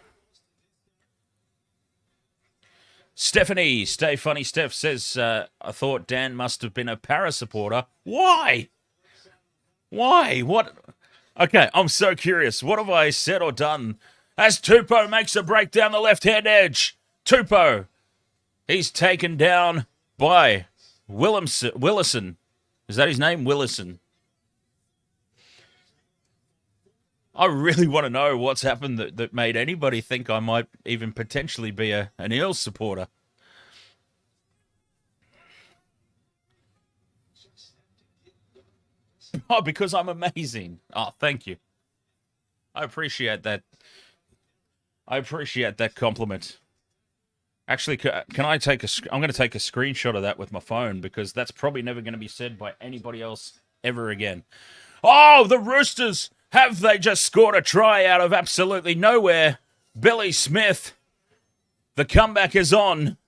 Stephanie, stay funny, Steph says, I thought Dan must have been a Para supporter. Why? Why? What? Okay, I'm so curious. What have I said or done? As Taupau makes a break down the left-hand edge. Taupau. He's taken down by Willison. Is that his name? Willison. I really want to know what's happened that made anybody think I might even potentially be an Eels supporter. Oh, because I'm amazing. Oh, thank you. I appreciate that. I appreciate that compliment. Actually, can I take I'm going to take a screenshot of that with my phone because that's probably never going to be said by anybody else ever again. Oh, the Roosters! Have they just scored a try out of absolutely nowhere? Billy Smith. The comeback is on.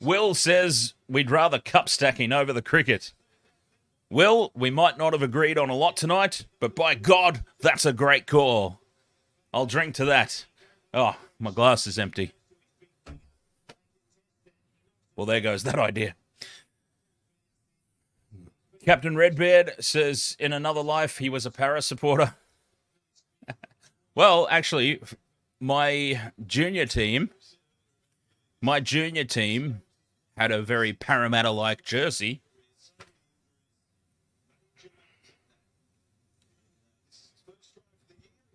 Will says we'd rather cup stacking over the cricket. Will, we might not have agreed on a lot tonight, but by God, that's a great call. I'll drink to that. Oh, my glass is empty. Well, there goes that idea. Captain Redbeard says, in another life, he was a Para supporter. Well, actually, my junior team had a very Parramatta-like jersey.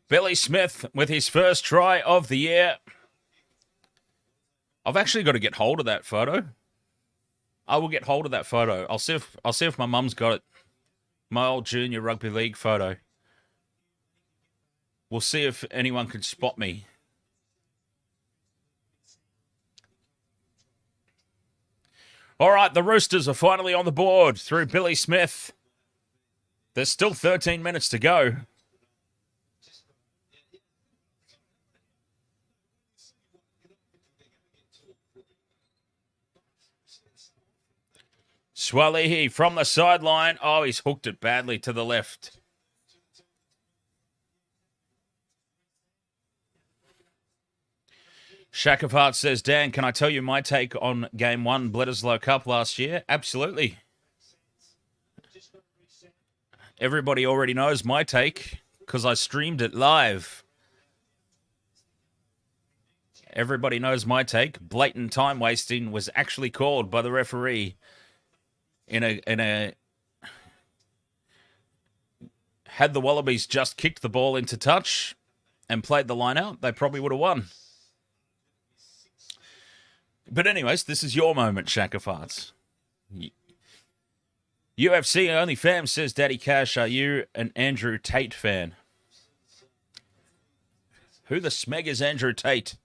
Billy Smith with his first try of the year. I've actually got to get hold of that photo. I will get hold of that photo. I'll see if my mum's got it. My old junior rugby league photo. We'll see if anyone can spot me. All right, the Roosters are finally on the board through Billy Smith. There's still 13 minutes to go. Swalihi from the sideline. Oh, he's hooked it badly to the left. Shack of Heart says, Dan, can I tell you my take on Game 1 Bledisloe Cup last year? Absolutely. Everybody already knows my take because I streamed it live. Everybody knows my take. Blatant time wasting was actually called by the referee had the Wallabies just kicked the ball into touch and played the line out, they probably would have won. But anyways, this is your moment, Shack of Hearts. UFC Only Fam says, Daddy Cash, are you an Andrew Tate fan? Who the smeg is Andrew Tate?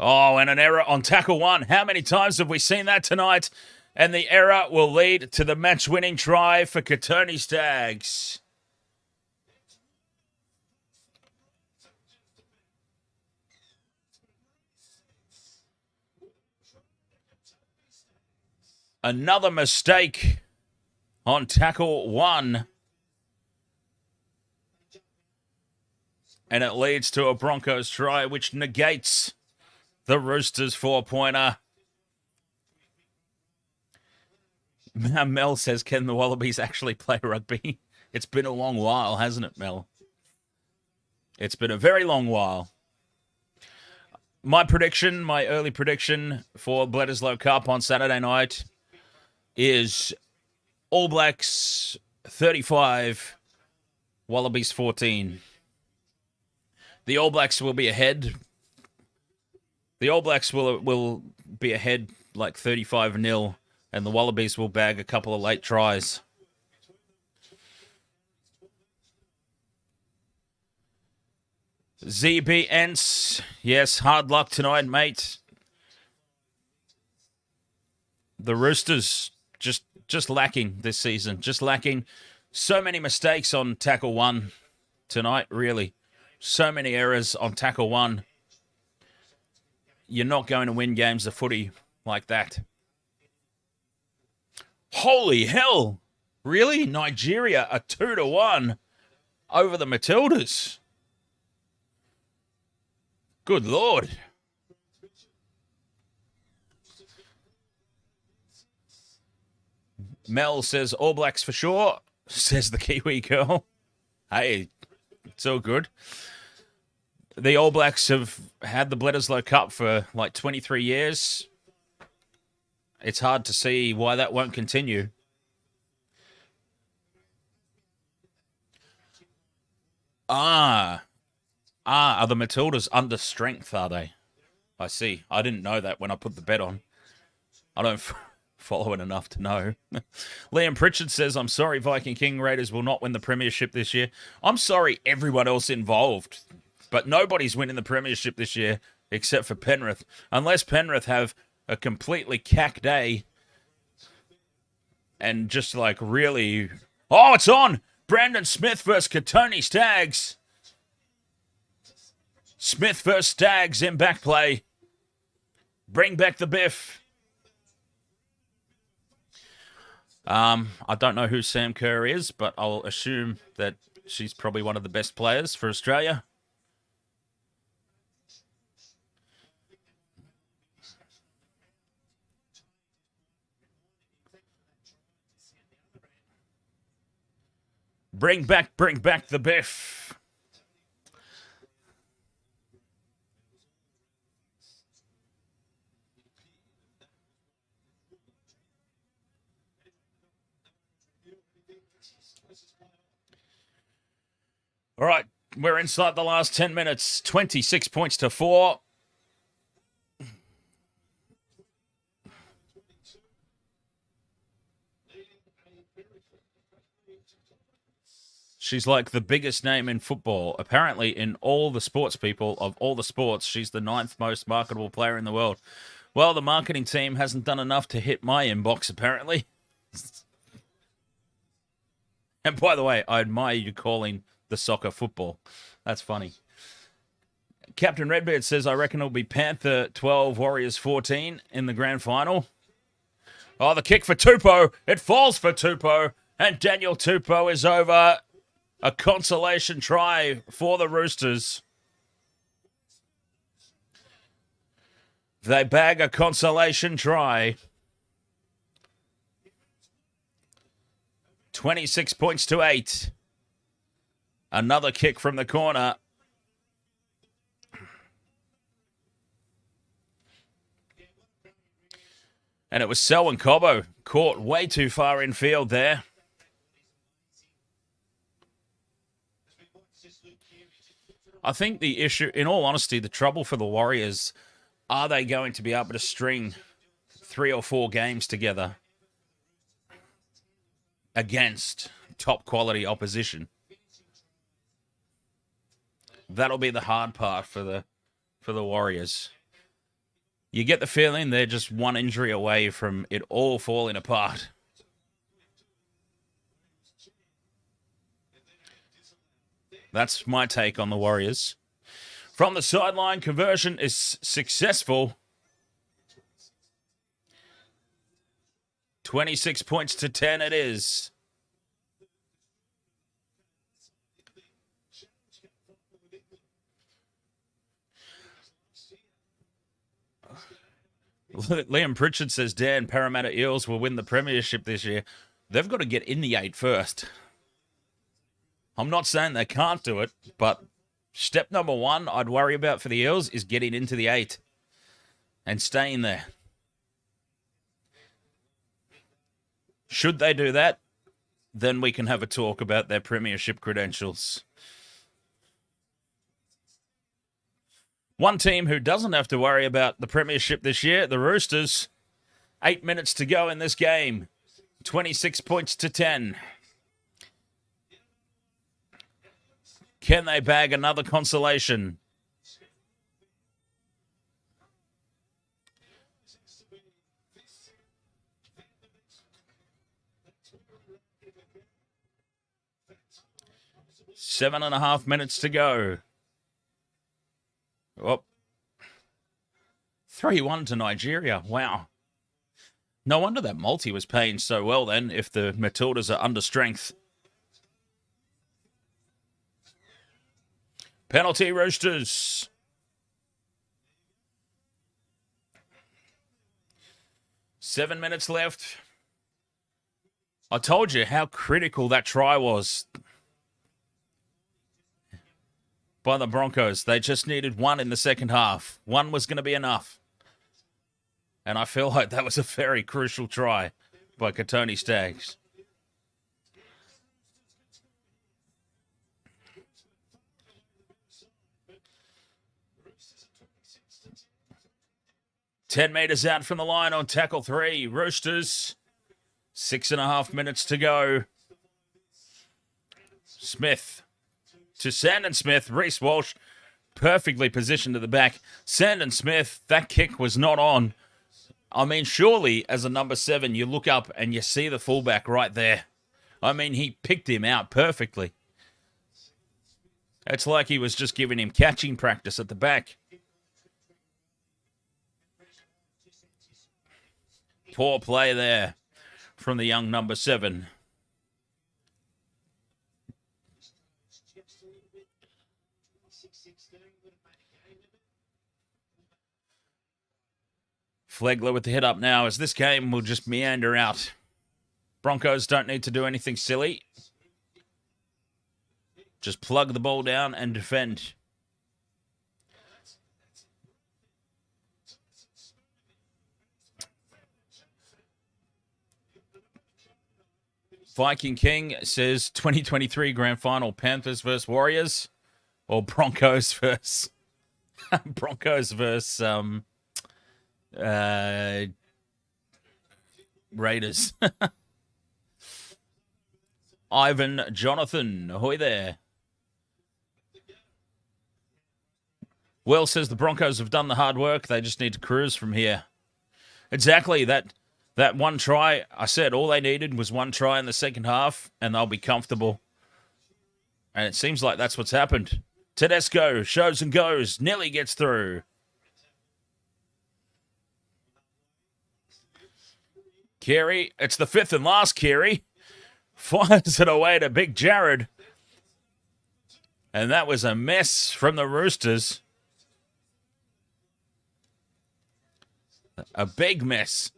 Oh, and an error on tackle 1. How many times have we seen that tonight? And the error will lead to the match-winning try for Katoni Stags. Another mistake on tackle 1. And it leads to a Broncos try, which negates the Roosters 4-pointer. Mel says, can the Wallabies actually play rugby? It's been a long while, hasn't it, Mel? It's been a very long while. My early prediction for Bledisloe Cup on Saturday night is All Blacks 35, Wallabies 14. The All Blacks will be ahead. The All Blacks will be ahead like 35-0, and the Wallabies will bag a couple of late tries. ZB Ents, yes, hard luck tonight, mate. The Roosters just lacking this season, just lacking. So many mistakes on tackle 1 tonight, really. So many errors on tackle 1. You're not going to win games of footy like that. Holy hell! Really? Nigeria, a 2-1 over the Matildas. Good Lord. Mel says All Blacks for sure, says the Kiwi girl. Hey, it's all good. The All Blacks have had the Bledisloe Cup for like 23 years. It's hard to see why that won't continue. Are the Matildas under strength, are they? I see. I didn't know that when I put the bet on. I don't follow it enough to know. Liam Pritchard says, I'm sorry Viking King Raiders will not win the premiership this year. I'm sorry everyone else involved, but nobody's winning the premiership this year except for Penrith. Unless Penrith have a completely cack day and just like really... Oh, it's on! Brandon Smith versus Katoni Stags. Smith versus Stags in back play. Bring back the Biff. I don't know who Sam Kerr is, but I'll assume that she's probably one of the best players for Australia. Bring back the Biff. All right, we're inside the last 10 minutes. 26 points to 4. She's like the biggest name in football. Apparently, in all the sports people of all the sports, she's the 9th most marketable player in the world. Well, the marketing team hasn't done enough to hit my inbox, apparently. And by the way, I admire you calling the soccer football. That's funny. Captain Redbeard says, I reckon it'll be Panther 12, Warriors 14 in the grand final. Oh, the kick for Taupau. It falls for Taupau. And Daniel Taupau is over. A consolation try for the Roosters. They bag a consolation try. 26 points to 8. Another kick from the corner. And it was Selwyn Cobbo caught way too far in field there. I think the issue, in all honesty, the trouble for the Warriors, are they going to be able to string 3 or 4 games together against top quality opposition? That'll be the hard part for the Warriors. You get the feeling they're just one injury away from it all falling apart. That's my take on the Warriors. From the sideline, conversion is successful. 26 points to 10 it is. Liam Pritchard says, Dan, Parramatta Eels will win the premiership this year. They've got to get in the 8 first. I'm not saying they can't do it, but step number 1 I'd worry about for the Eels is getting into the 8 and staying there. Should they do that, then we can have a talk about their premiership credentials. One team who doesn't have to worry about the premiership this year, the Roosters. 8 minutes to go in this game. 26 points to 10. Can they bag another consolation? Seven and a half minutes to go. Oh. 3-1 to Nigeria. Wow. No wonder that multi was paying so well then if the Matildas are under strength. Penalty Roosters. Seven minutes left. I told you how critical that try was by the Broncos. They just needed one in the second half. One was going to be enough. And I feel like that was a very crucial try by Katoni Staggs. Ten metres out from the line on tackle 3. Roosters. 6.5 minutes to go. Smith to Sandon Smith. Reece Walsh perfectly positioned to the back. Sandon Smith, that kick was not on. I mean, surely as a number 7, you look up and you see the fullback right there. I mean, he picked him out perfectly. It's like he was just giving him catching practice at the back. Poor play there from the young number 7. Flegler with the head up now as this game will just meander out. Broncos don't need to do anything silly. Just plug the ball down and defend. Viking King says 2023 Grand Final, Panthers versus Warriors or Broncos versus Raiders. Ivan Jonathan, ahoy there. Will says the Broncos have done the hard work. They just need to cruise from here. Exactly. That one try, I said all they needed was one try in the second half and they'll be comfortable. And it seems like that's what's happened. Tedesco shows and goes. Nearly gets through. Carey, it's the 5th and last Carey. Fires it away to Big Jared. And that was a mess from the Roosters. A big mess.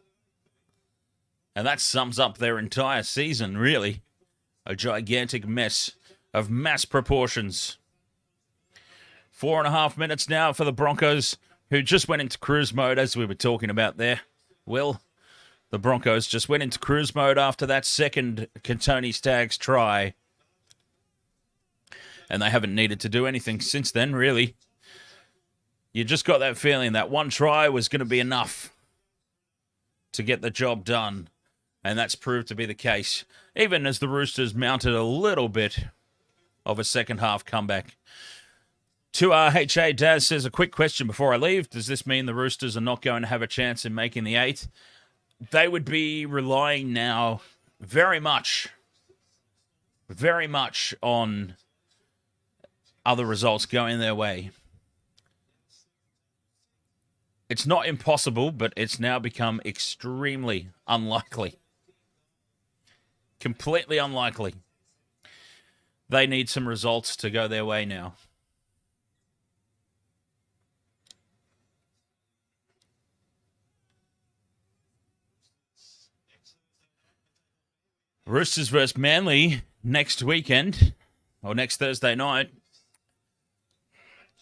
And that sums up their entire season, really. A gigantic mess of mass proportions. 4.5 minutes now for the Broncos, who just went into cruise mode, as we were talking about there. Will, the Broncos just went into cruise mode after that second Katoni Staggs try. And they haven't needed to do anything since then, really. You just got that feeling that one try was going to be enough to get the job done. And that's proved to be the case, even as the Roosters mounted a little bit of a second half comeback. 2RHA Daz says, a quick question before I leave. Does this mean the Roosters are not going to have a chance in making the 8? They would be relying now very much on other results going their way. It's not impossible, but it's now become extremely unlikely. Completely unlikely. They need some results to go their way now. Roosters versus Manly next weekend, or next Thursday night.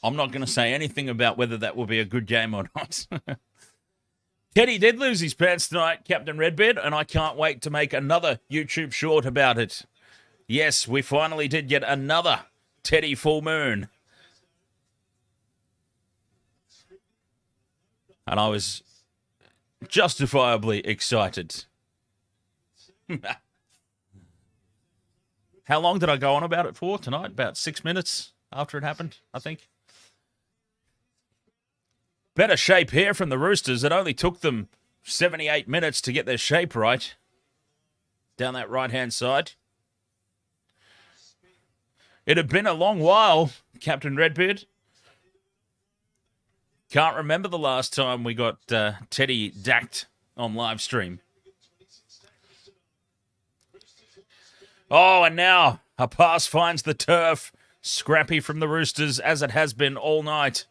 I'm not going to say anything about whether that will be a good game or not. Teddy did lose his pants tonight, Captain Redbeard, and I can't wait to make another YouTube short about it. Yes, we finally did get another Teddy full moon. And I was justifiably excited. How long did I go on about it for tonight? About 6 minutes after it happened, I think. Better shape here from the Roosters. It only took them 78 minutes to get their shape right. Down that right-hand side. It had been a long while, Captain Redbeard. Can't remember the last time we got Teddy dacked on live stream. Oh, and now a pass finds the turf. Scrappy from the Roosters, as it has been all night.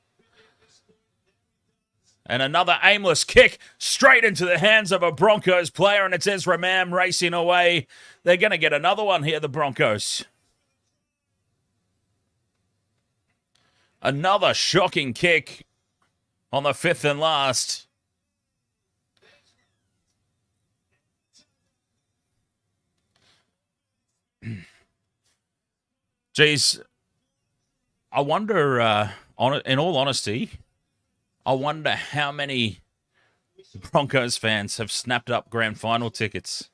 And another aimless kick straight into the hands of a Broncos player, and it's Ezra Mam racing away. They're going to get another one here, the Broncos. Another shocking kick on the 5th and last. Geez, I wonder, in all honesty, I wonder how many Broncos fans have snapped up grand final tickets.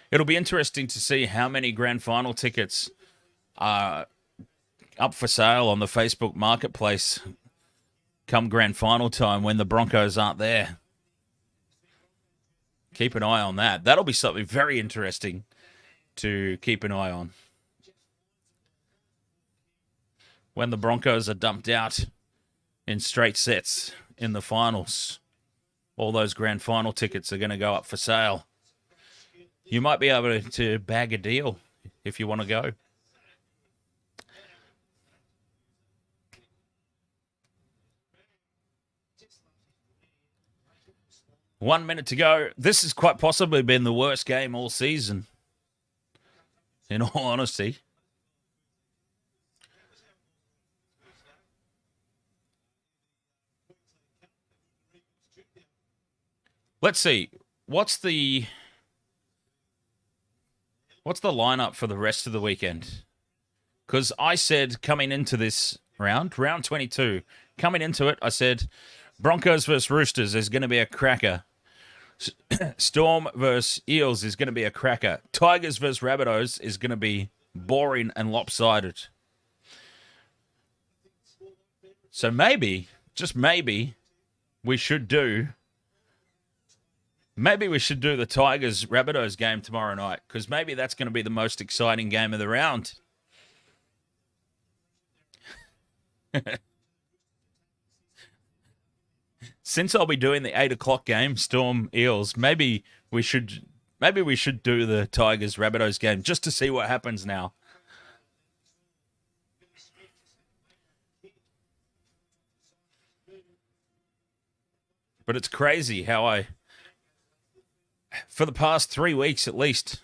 It'll be interesting to see how many grand final tickets are up for sale on the Facebook marketplace come grand final time when the Broncos aren't there. Keep an eye on that. That'll be something very interesting to keep an eye on. When the Broncos are dumped out in straight sets in the finals, all those grand final tickets are going to go up for sale. You might be able to bag a deal if you want to go. One minute to go. This has quite possibly been the worst game all season, in all honesty. Let's see. What's the lineup for the rest of the weekend? Because I said coming into this round 22, coming into it, I said Broncos versus Roosters is going to be a cracker. Storm versus Eels is going to be a cracker. Tigers versus Rabbitohs is going to be boring and lopsided. So maybe, just maybe, we should do the Tigers Rabbitohs game tomorrow night, because maybe that's going to be the most exciting game of the round. Since I'll be doing the 8 o'clock game, Storm Eels, maybe we should do the Tigers Rabbitohs game just to see what happens now. But it's crazy how for the past 3 weeks at least,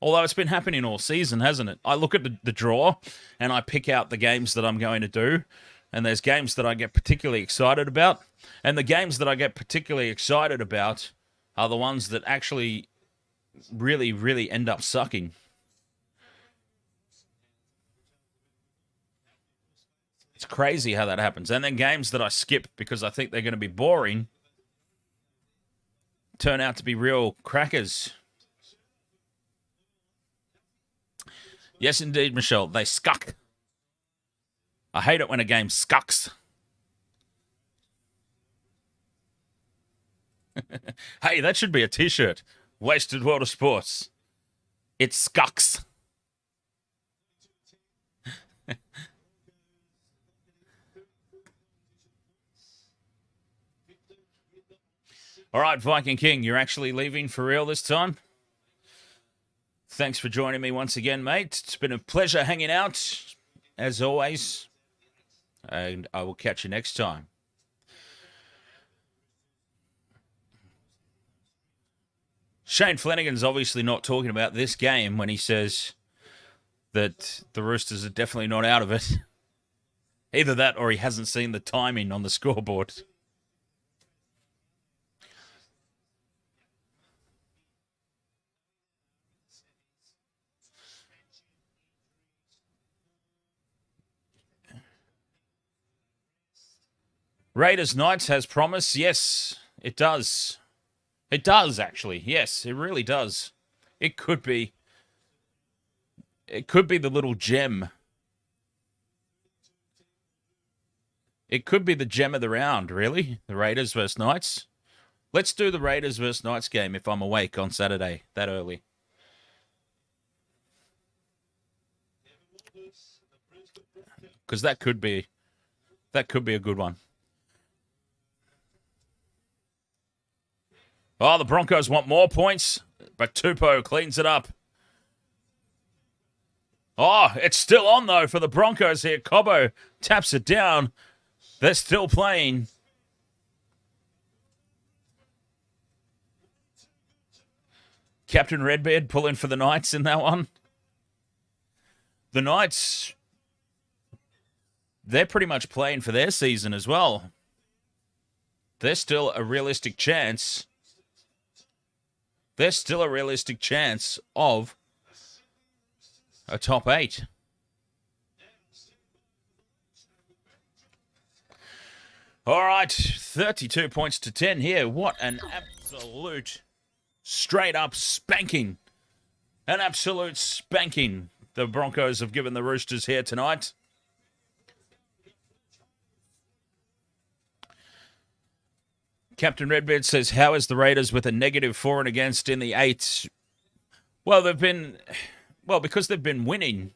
although it's been happening all season, hasn't it? I look at the draw and I pick out the games that I'm going to do, and there's games that I get particularly excited about, and the games that I get particularly excited about are the ones that actually really, really end up sucking. It's crazy how that happens. And then games that I skip because I think they're going to be boring turn out to be real crackers. Yes, indeed, Michelle. They scuck. I hate it when a game scucks. Hey, that should be a t-shirt. Wasted World of Sports. It scucks. All right, Viking King, you're actually leaving for real this time? Thanks for joining me once again, mate. It's been a pleasure hanging out, as always. And I will catch you next time. Shane Flanagan's obviously not talking about this game when he says that the Roosters are definitely not out of it. Either that or he hasn't seen the timing on the scoreboard. Raiders Knights has promise. Yes, it does. It does, actually. Yes, it really does. It could be the little gem. It could be the gem of the round, really. The Raiders versus Knights. Let's do the Raiders versus Knights game if I'm awake on Saturday, that early. Because that could be a good one. Oh, the Broncos want more points, but Taupau cleans it up. Oh, it's still on, though, for the Broncos here. Cobbo taps it down. They're still playing. Captain Redbeard pulling for the Knights in that one. The Knights, they're pretty much playing for their season as well. There's still a realistic chance. There's still a realistic chance of a top 8. All right, 32 points to 10 here. What an absolute straight-up spanking. An absolute spanking the Broncos have given the Roosters here tonight. Captain Redbeard says, how is the Raiders with a negative for and against in the 8? Well, because they've been winning.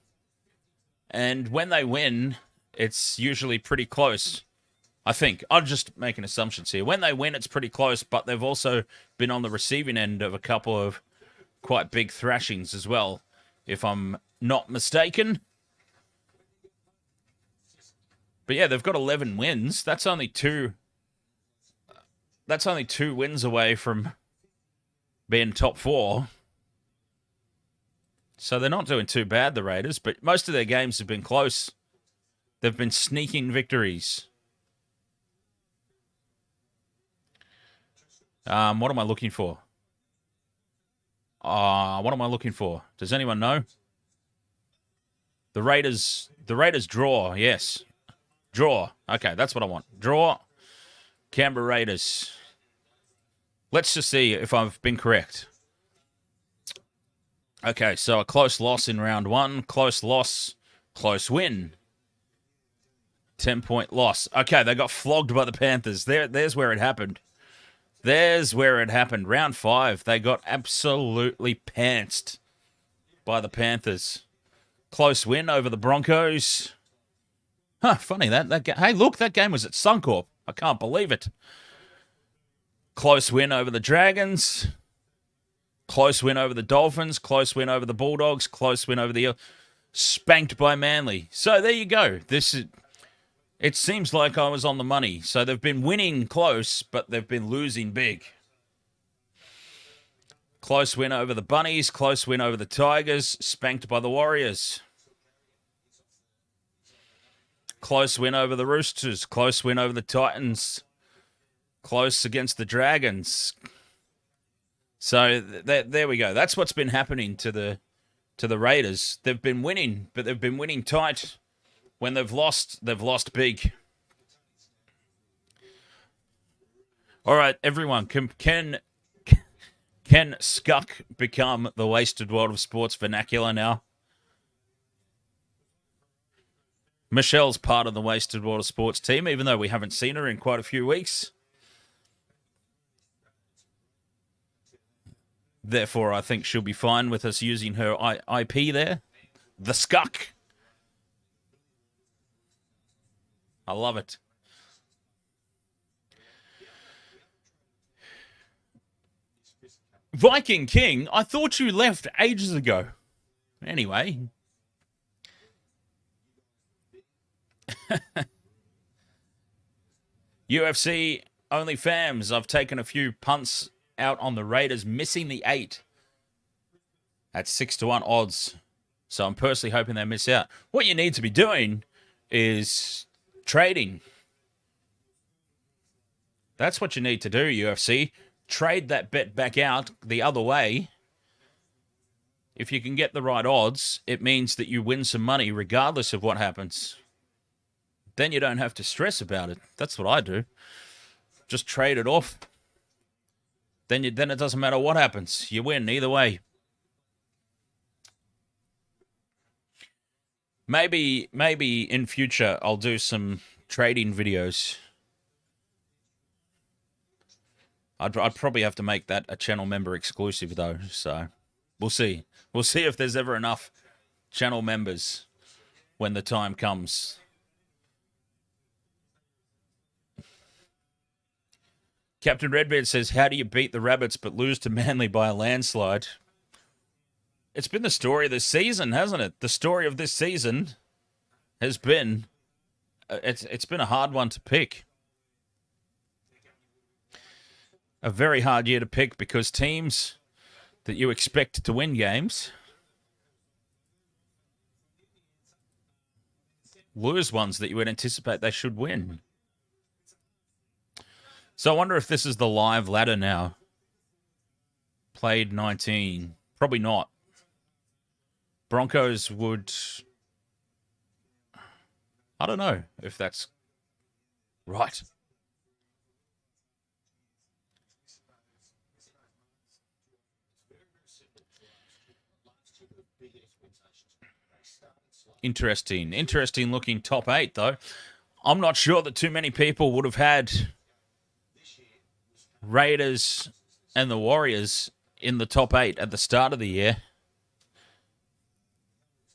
And when they win, it's usually pretty close. I think. I'll just make an assumptions here. When they win, it's pretty close, but they've also been on the receiving end of a couple of quite big thrashings as well, if I'm not mistaken. But yeah, they've got 11 wins. That's only two wins away from being top 4. So they're not doing too bad, the Raiders, but most of their games have been close. They've been sneaking victories. What am I looking for? What am I looking for? Does anyone know? The Raiders draw, yes. Draw. Okay, that's what I want. Draw. Canberra Raiders. Let's just see if I've been correct. Okay, so a close loss in round 1. Close loss. Close win. 10-point loss. Okay, they got flogged by the Panthers. There's where it happened. There's where it happened. Round 5, they got absolutely pantsed by the Panthers. Close win over the Broncos. Huh, funny that game. Hey, look, that game was at Suncorp. I can't believe it. Close win over the Dragons. Close win over the Dolphins. Close win over the Bulldogs. Close win over the spanked by Manly. So there you go. It seems like I was on the money. So they've been winning close, but they've been losing big. Close win over the Bunnies. Close win over the Tigers. Spanked by the Warriors. Close win over the Roosters. Close win over the Titans. Close against the Dragons. So there we go. That's what's been happening to the Raiders. They've been winning, but they've been winning tight. When they've lost big. All right, everyone. Can Scuck become the Wasted World of Sports vernacular now? Michelle's part of the Wasted Water Sports team, even though we haven't seen her in quite a few weeks. Therefore, I think she'll be fine with us using her IP there. The Scuck. I love it. Viking King, I thought you left ages ago. Anyway. UFC only fams. I've taken a few punts out on the Raiders, missing the 8 at 6-1 odds. So I'm personally hoping they miss out. What you need to be doing is trading. That's what you need to do, UFC. Trade that bet back out the other way. If you can get the right odds, it means that you win some money regardless of what happens. Then you don't have to stress about it. That's what I do. Just trade it off. Then it doesn't matter what happens. You win either way. Maybe in future I'll do some trading videos. I'd probably have to make that a channel member exclusive though. So we'll see. We'll see if there's ever enough channel members when the time comes. Captain Redbeard says, how do you beat the Rabbits but lose to Manly by a landslide? It's been the story of this season, hasn't it? The story of this season has been... It's been a hard one to pick. A very hard year to pick because teams that you expect to win games lose ones that you would anticipate they should win. So I wonder if this is the live ladder now. Played 19. Probably not. Broncos would... I don't know if that's right. Interesting. Interesting looking top 8, though. I'm not sure that too many people would have had Raiders and the Warriors in the top 8 at the start of the year.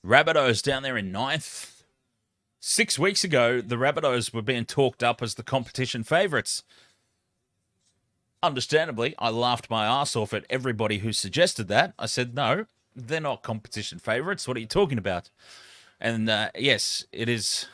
Rabbitohs down there in 9th. 6 weeks ago, the Rabbitohs were being talked up as the competition favourites. Understandably, I laughed my ass off at everybody who suggested that. I said, no, they're not competition favourites. What are you talking about? And yes, it is...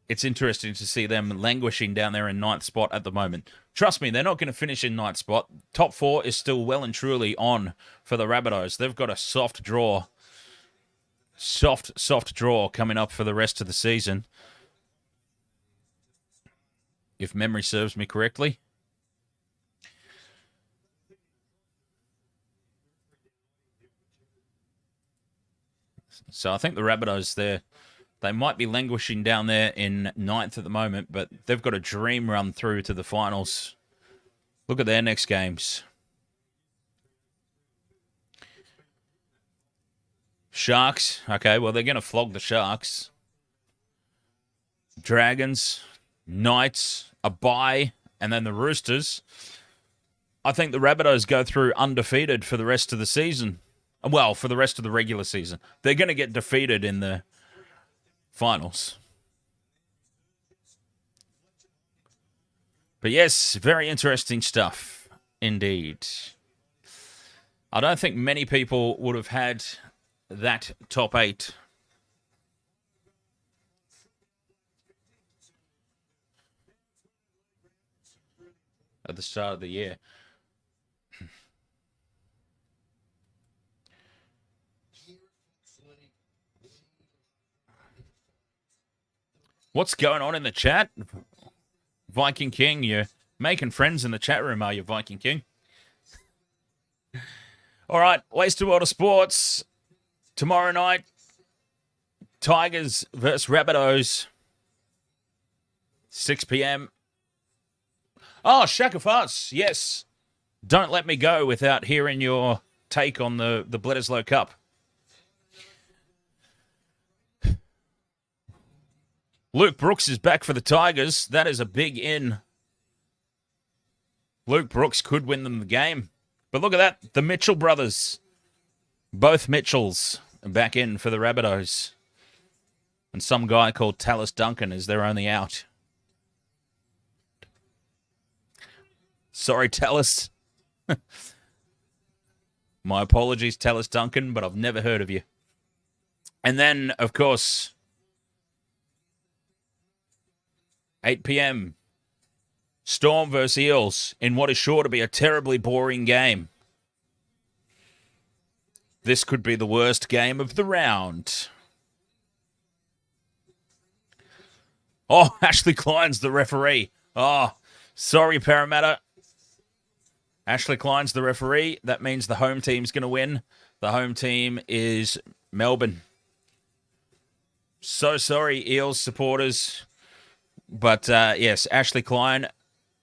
It's interesting to see them languishing down there in 9th spot at the moment. Trust me, they're not going to finish in 9th spot. Top 4 is still well and truly on for the Rabbitohs. They've got a soft draw. Soft draw coming up for the rest of the season. If memory serves me correctly. So I think the Rabbitohs there... They might be languishing down there in 9th at the moment, but they've got a dream run through to the finals. Look at their next games. Sharks. Okay, well, they're going to flog the Sharks. Dragons. Knights. A bye. And then the Roosters. I think the Rabbitohs go through undefeated for the rest of the season. Well, for the rest of the regular season. They're going to get defeated in the finals. But yes, very interesting stuff indeed. I don't think many people would have had that top 8. At the start of the year. What's going on in the chat? Viking King, you're making friends in the chat room, are you, Viking King? All right, Wasted Water Sports. Tomorrow night, Tigers versus Rabbitohs. 6 p.m. Oh, Shaka Farts, yes. Don't let me go without hearing your take on the Bledisloe Cup. Luke Brooks is back for the Tigers. That is a big in. Luke Brooks could win them the game. But look at that. The Mitchell brothers. Both Mitchells are back in for the Rabbitohs. And some guy called Tallis Duncan is their only out. Sorry, Tallis. My apologies, Tallis Duncan, but I've never heard of you. And then, of course, 8 p.m. Storm versus Eels in what is sure to be a terribly boring game. This could be the worst game of the round. Oh, Ashley Klein's the referee. Oh, sorry, Parramatta. Ashley Klein's the referee. That means the home team's going to win. The home team is Melbourne. So sorry, Eels supporters. But yes, Ashley Klein.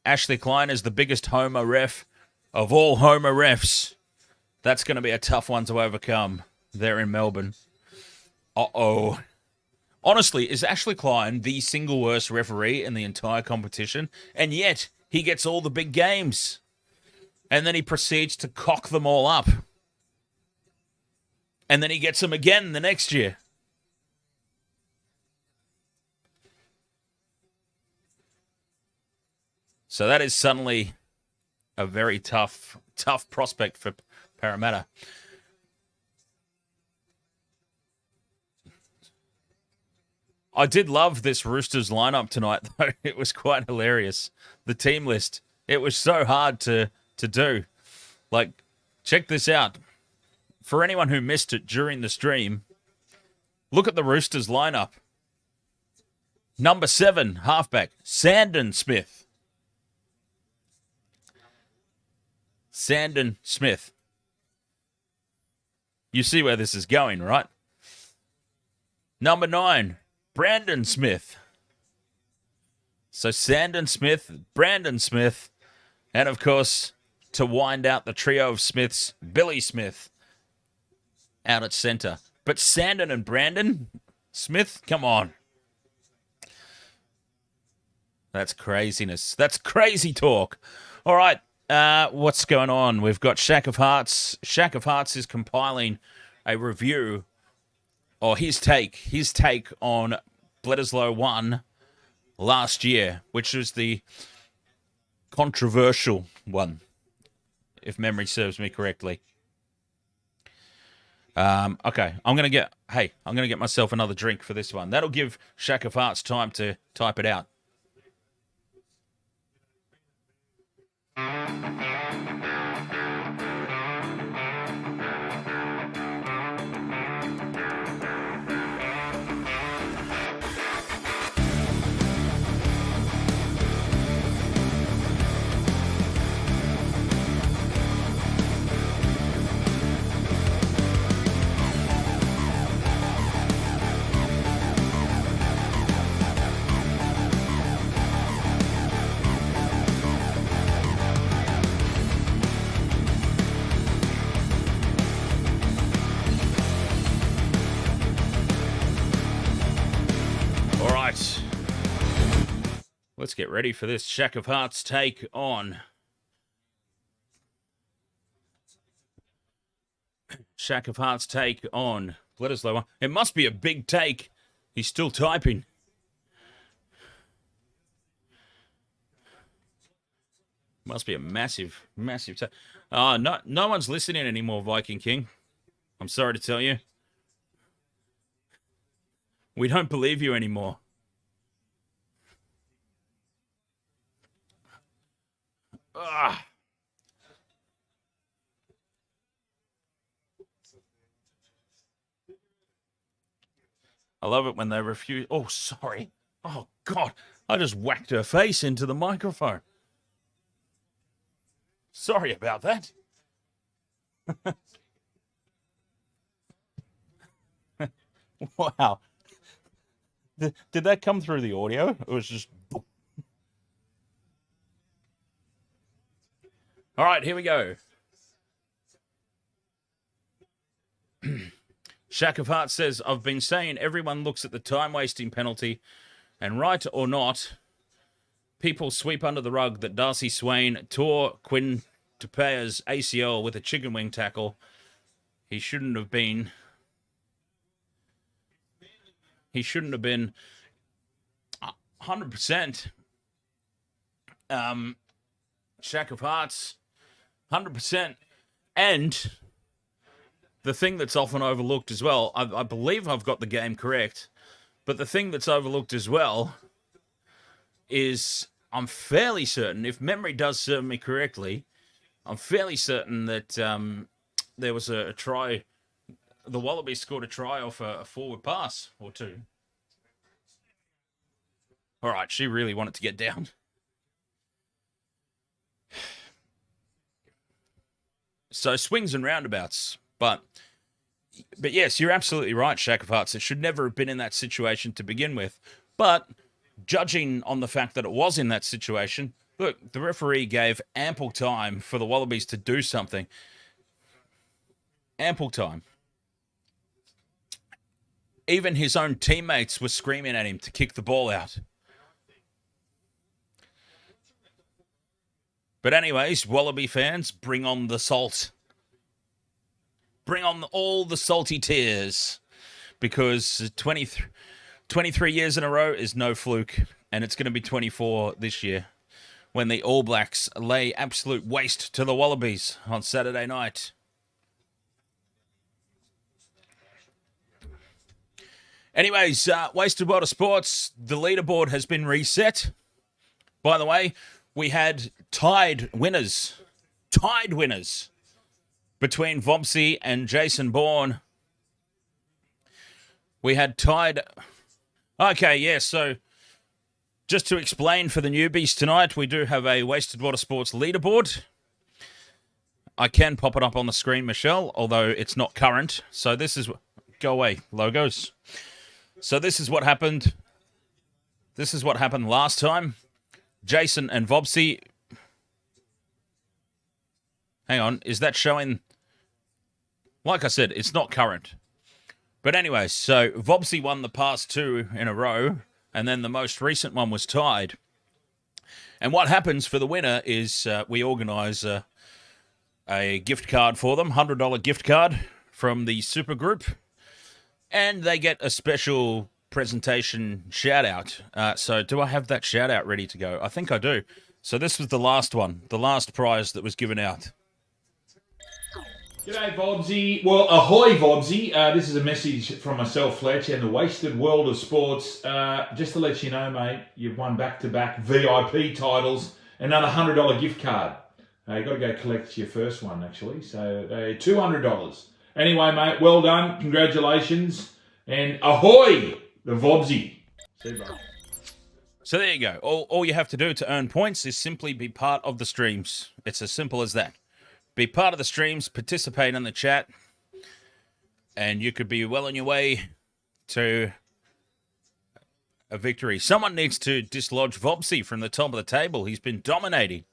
Ashley Klein is the biggest homer ref of all homer refs. That's going to be a tough one to overcome there in Melbourne. Uh-oh. Honestly, is Ashley Klein the single worst referee in the entire competition? And yet, he gets all the big games. And then he proceeds to cock them all up. And then he gets them again the next year. So that is suddenly a very tough prospect for Parramatta. I did love this Roosters lineup tonight, though. It was quite hilarious. The team list. It was so hard to do. Like, check this out. For anyone who missed it during the stream, look at the Roosters lineup. Number 7, halfback, Sandon Smith. Sandon Smith. You see where this is going, right? Number 9, Brandon Smith. So Sandon Smith, Brandon Smith, and of course, to wind out the trio of Smiths, Billy Smith out at centre. But Sandon and Brandon Smith, come on. That's craziness. That's crazy talk. All right. What's going on? We've got Shack of Hearts. Shack of Hearts is compiling a review, or his take on Bledisloe 1 last year, which was the controversial one, if memory serves me correctly. Okay, I'm gonna get myself another drink for this one. That'll give Shack of Hearts time to type it out. Let's get ready for this Shack of Hearts take on Shack of Hearts take on Bledisloe. It must be a big take. He's still typing. Must be a massive take. No one's listening anymore, Viking King. I'm sorry to tell you. We don't believe you anymore. Ugh. I love it when they refuse. Oh, sorry. Oh, God. I just whacked her face into the microphone. Sorry about that. Wow. Did that come through the audio? It was just... All right, here we go. Shack of Hearts says, I've been saying everyone looks at the time-wasting penalty And right or not, people sweep under the rug that Darcy Swain tore Quinn Tupea's ACL with a chicken wing tackle. He shouldn't have been 100%. Shack of Hearts, 100%. And the thing that's often overlooked as well, I believe I've got the game correct, but the thing that's overlooked as well is I'm fairly certain, if memory does serve me correctly, I'm fairly certain that there was a try. The Wallabies scored a try off a forward pass or two. All right, she really wanted to get down. So swings and roundabouts. But yes, you're absolutely right, Shack of Hearts. It should never have been in that situation to begin with. But judging on the fact that it was in that situation, look, the referee gave ample time for the Wallabies to do something. Ample time. Even his own teammates were screaming at him to kick the ball out. But anyways, Wallaby fans, bring on the salt. Bring on all the salty tears. Because 23 years in a row is no fluke. And it's going to be 24 this year, when the All Blacks lay absolute waste to the Wallabies on Saturday night. Anyways, Wasted World of Sports, the leaderboard has been reset. By the way, we had tied winners between Vomsy and Jason Bourne. We had tied... Okay, yeah, so just to explain for the newbies tonight, we do have a Wasted Water Sports leaderboard. I can pop it up on the screen, Michelle, although it's not current. So this is... Go away, logos. So this is what happened. This is what happened last time. Jason and Vobsy. Hang on, is that showing? Like I said, it's not current. But anyway, so Vobsy won the past two in a row, and then the most recent one was tied. And what happens for the winner is we organise a gift card for them, $100 gift card from the super group. And they get a special presentation shout-out. So do I have that shout-out ready to go? I think I do. So this was the last one, the last prize that was given out. G'day, Vobsy. Well, ahoy, Vobsy. This is a message from myself, Fletch, and the Wasted World of Sports. Just to let you know, mate, you've won back-to-back VIP titles, another $100 gift card. You've got to go collect your first one, actually. So $200. Anyway, mate, well done. Congratulations. And ahoy, the Vobsy. See you, bro. So there you go. All you have to do to earn points is simply be part of the streams. It's as simple as that. Be part of the streams, participate in the chat, and you could be well on your way to a victory. Someone needs to dislodge Vobsy from the top of the table. He's been dominating.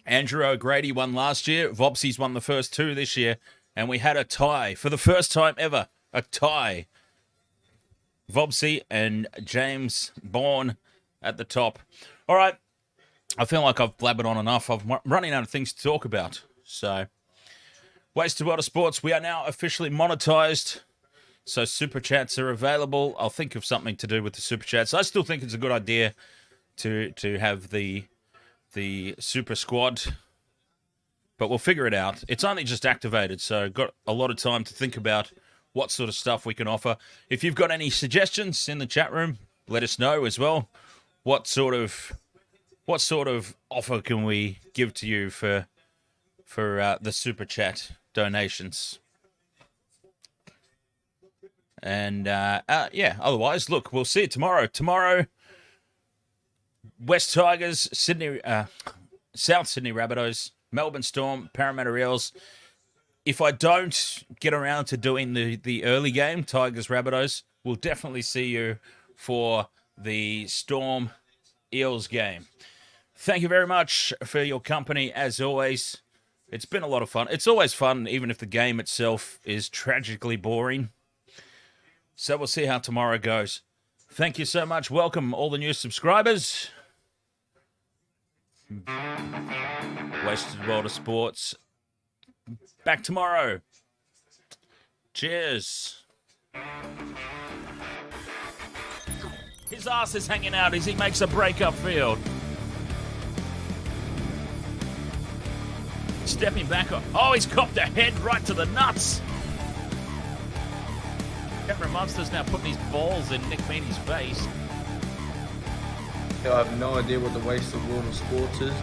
Andrew O'Grady won last year. Vobsy's won the first two this year. And we had a tie. For the first time ever, a tie. Vobsy and James Bourne at the top. All right. I feel like I've blabbered on enough. I'm running out of things to talk about. So, Wasted World of Sports, we are now officially monetized. So Super Chats are available. I'll think of something to do with the Super Chats. I still think it's a good idea to have the Super Squad, but we'll figure it out. It's only just activated, so got a lot of time to think about what sort of stuff we can offer. If you've got any suggestions in the chat room, let us know as well. What sort of offer can we give to you for the Super Chat donations? And yeah, otherwise, look, we'll see you tomorrow. Tomorrow, West Tigers, South Sydney Rabbitohs, Melbourne Storm, Parramatta Eels. If I don't get around to doing the early game, Tigers Rabbitohs, we'll definitely see you for the Storm Eels game. Thank you very much for your company, as always. It's been a lot of fun. It's always fun, even if the game itself is tragically boring. So we'll see how tomorrow goes. Thank you so much. Welcome all the new subscribers. Wasted World of Sports. Back tomorrow. Cheers. His ass is hanging out as he makes a break upfield. Stepping back. Oh, he's copped a head right to the nuts. Cameron Munster's now putting his balls in Nick Meaney's face. I have no idea what the wasted world of sports is.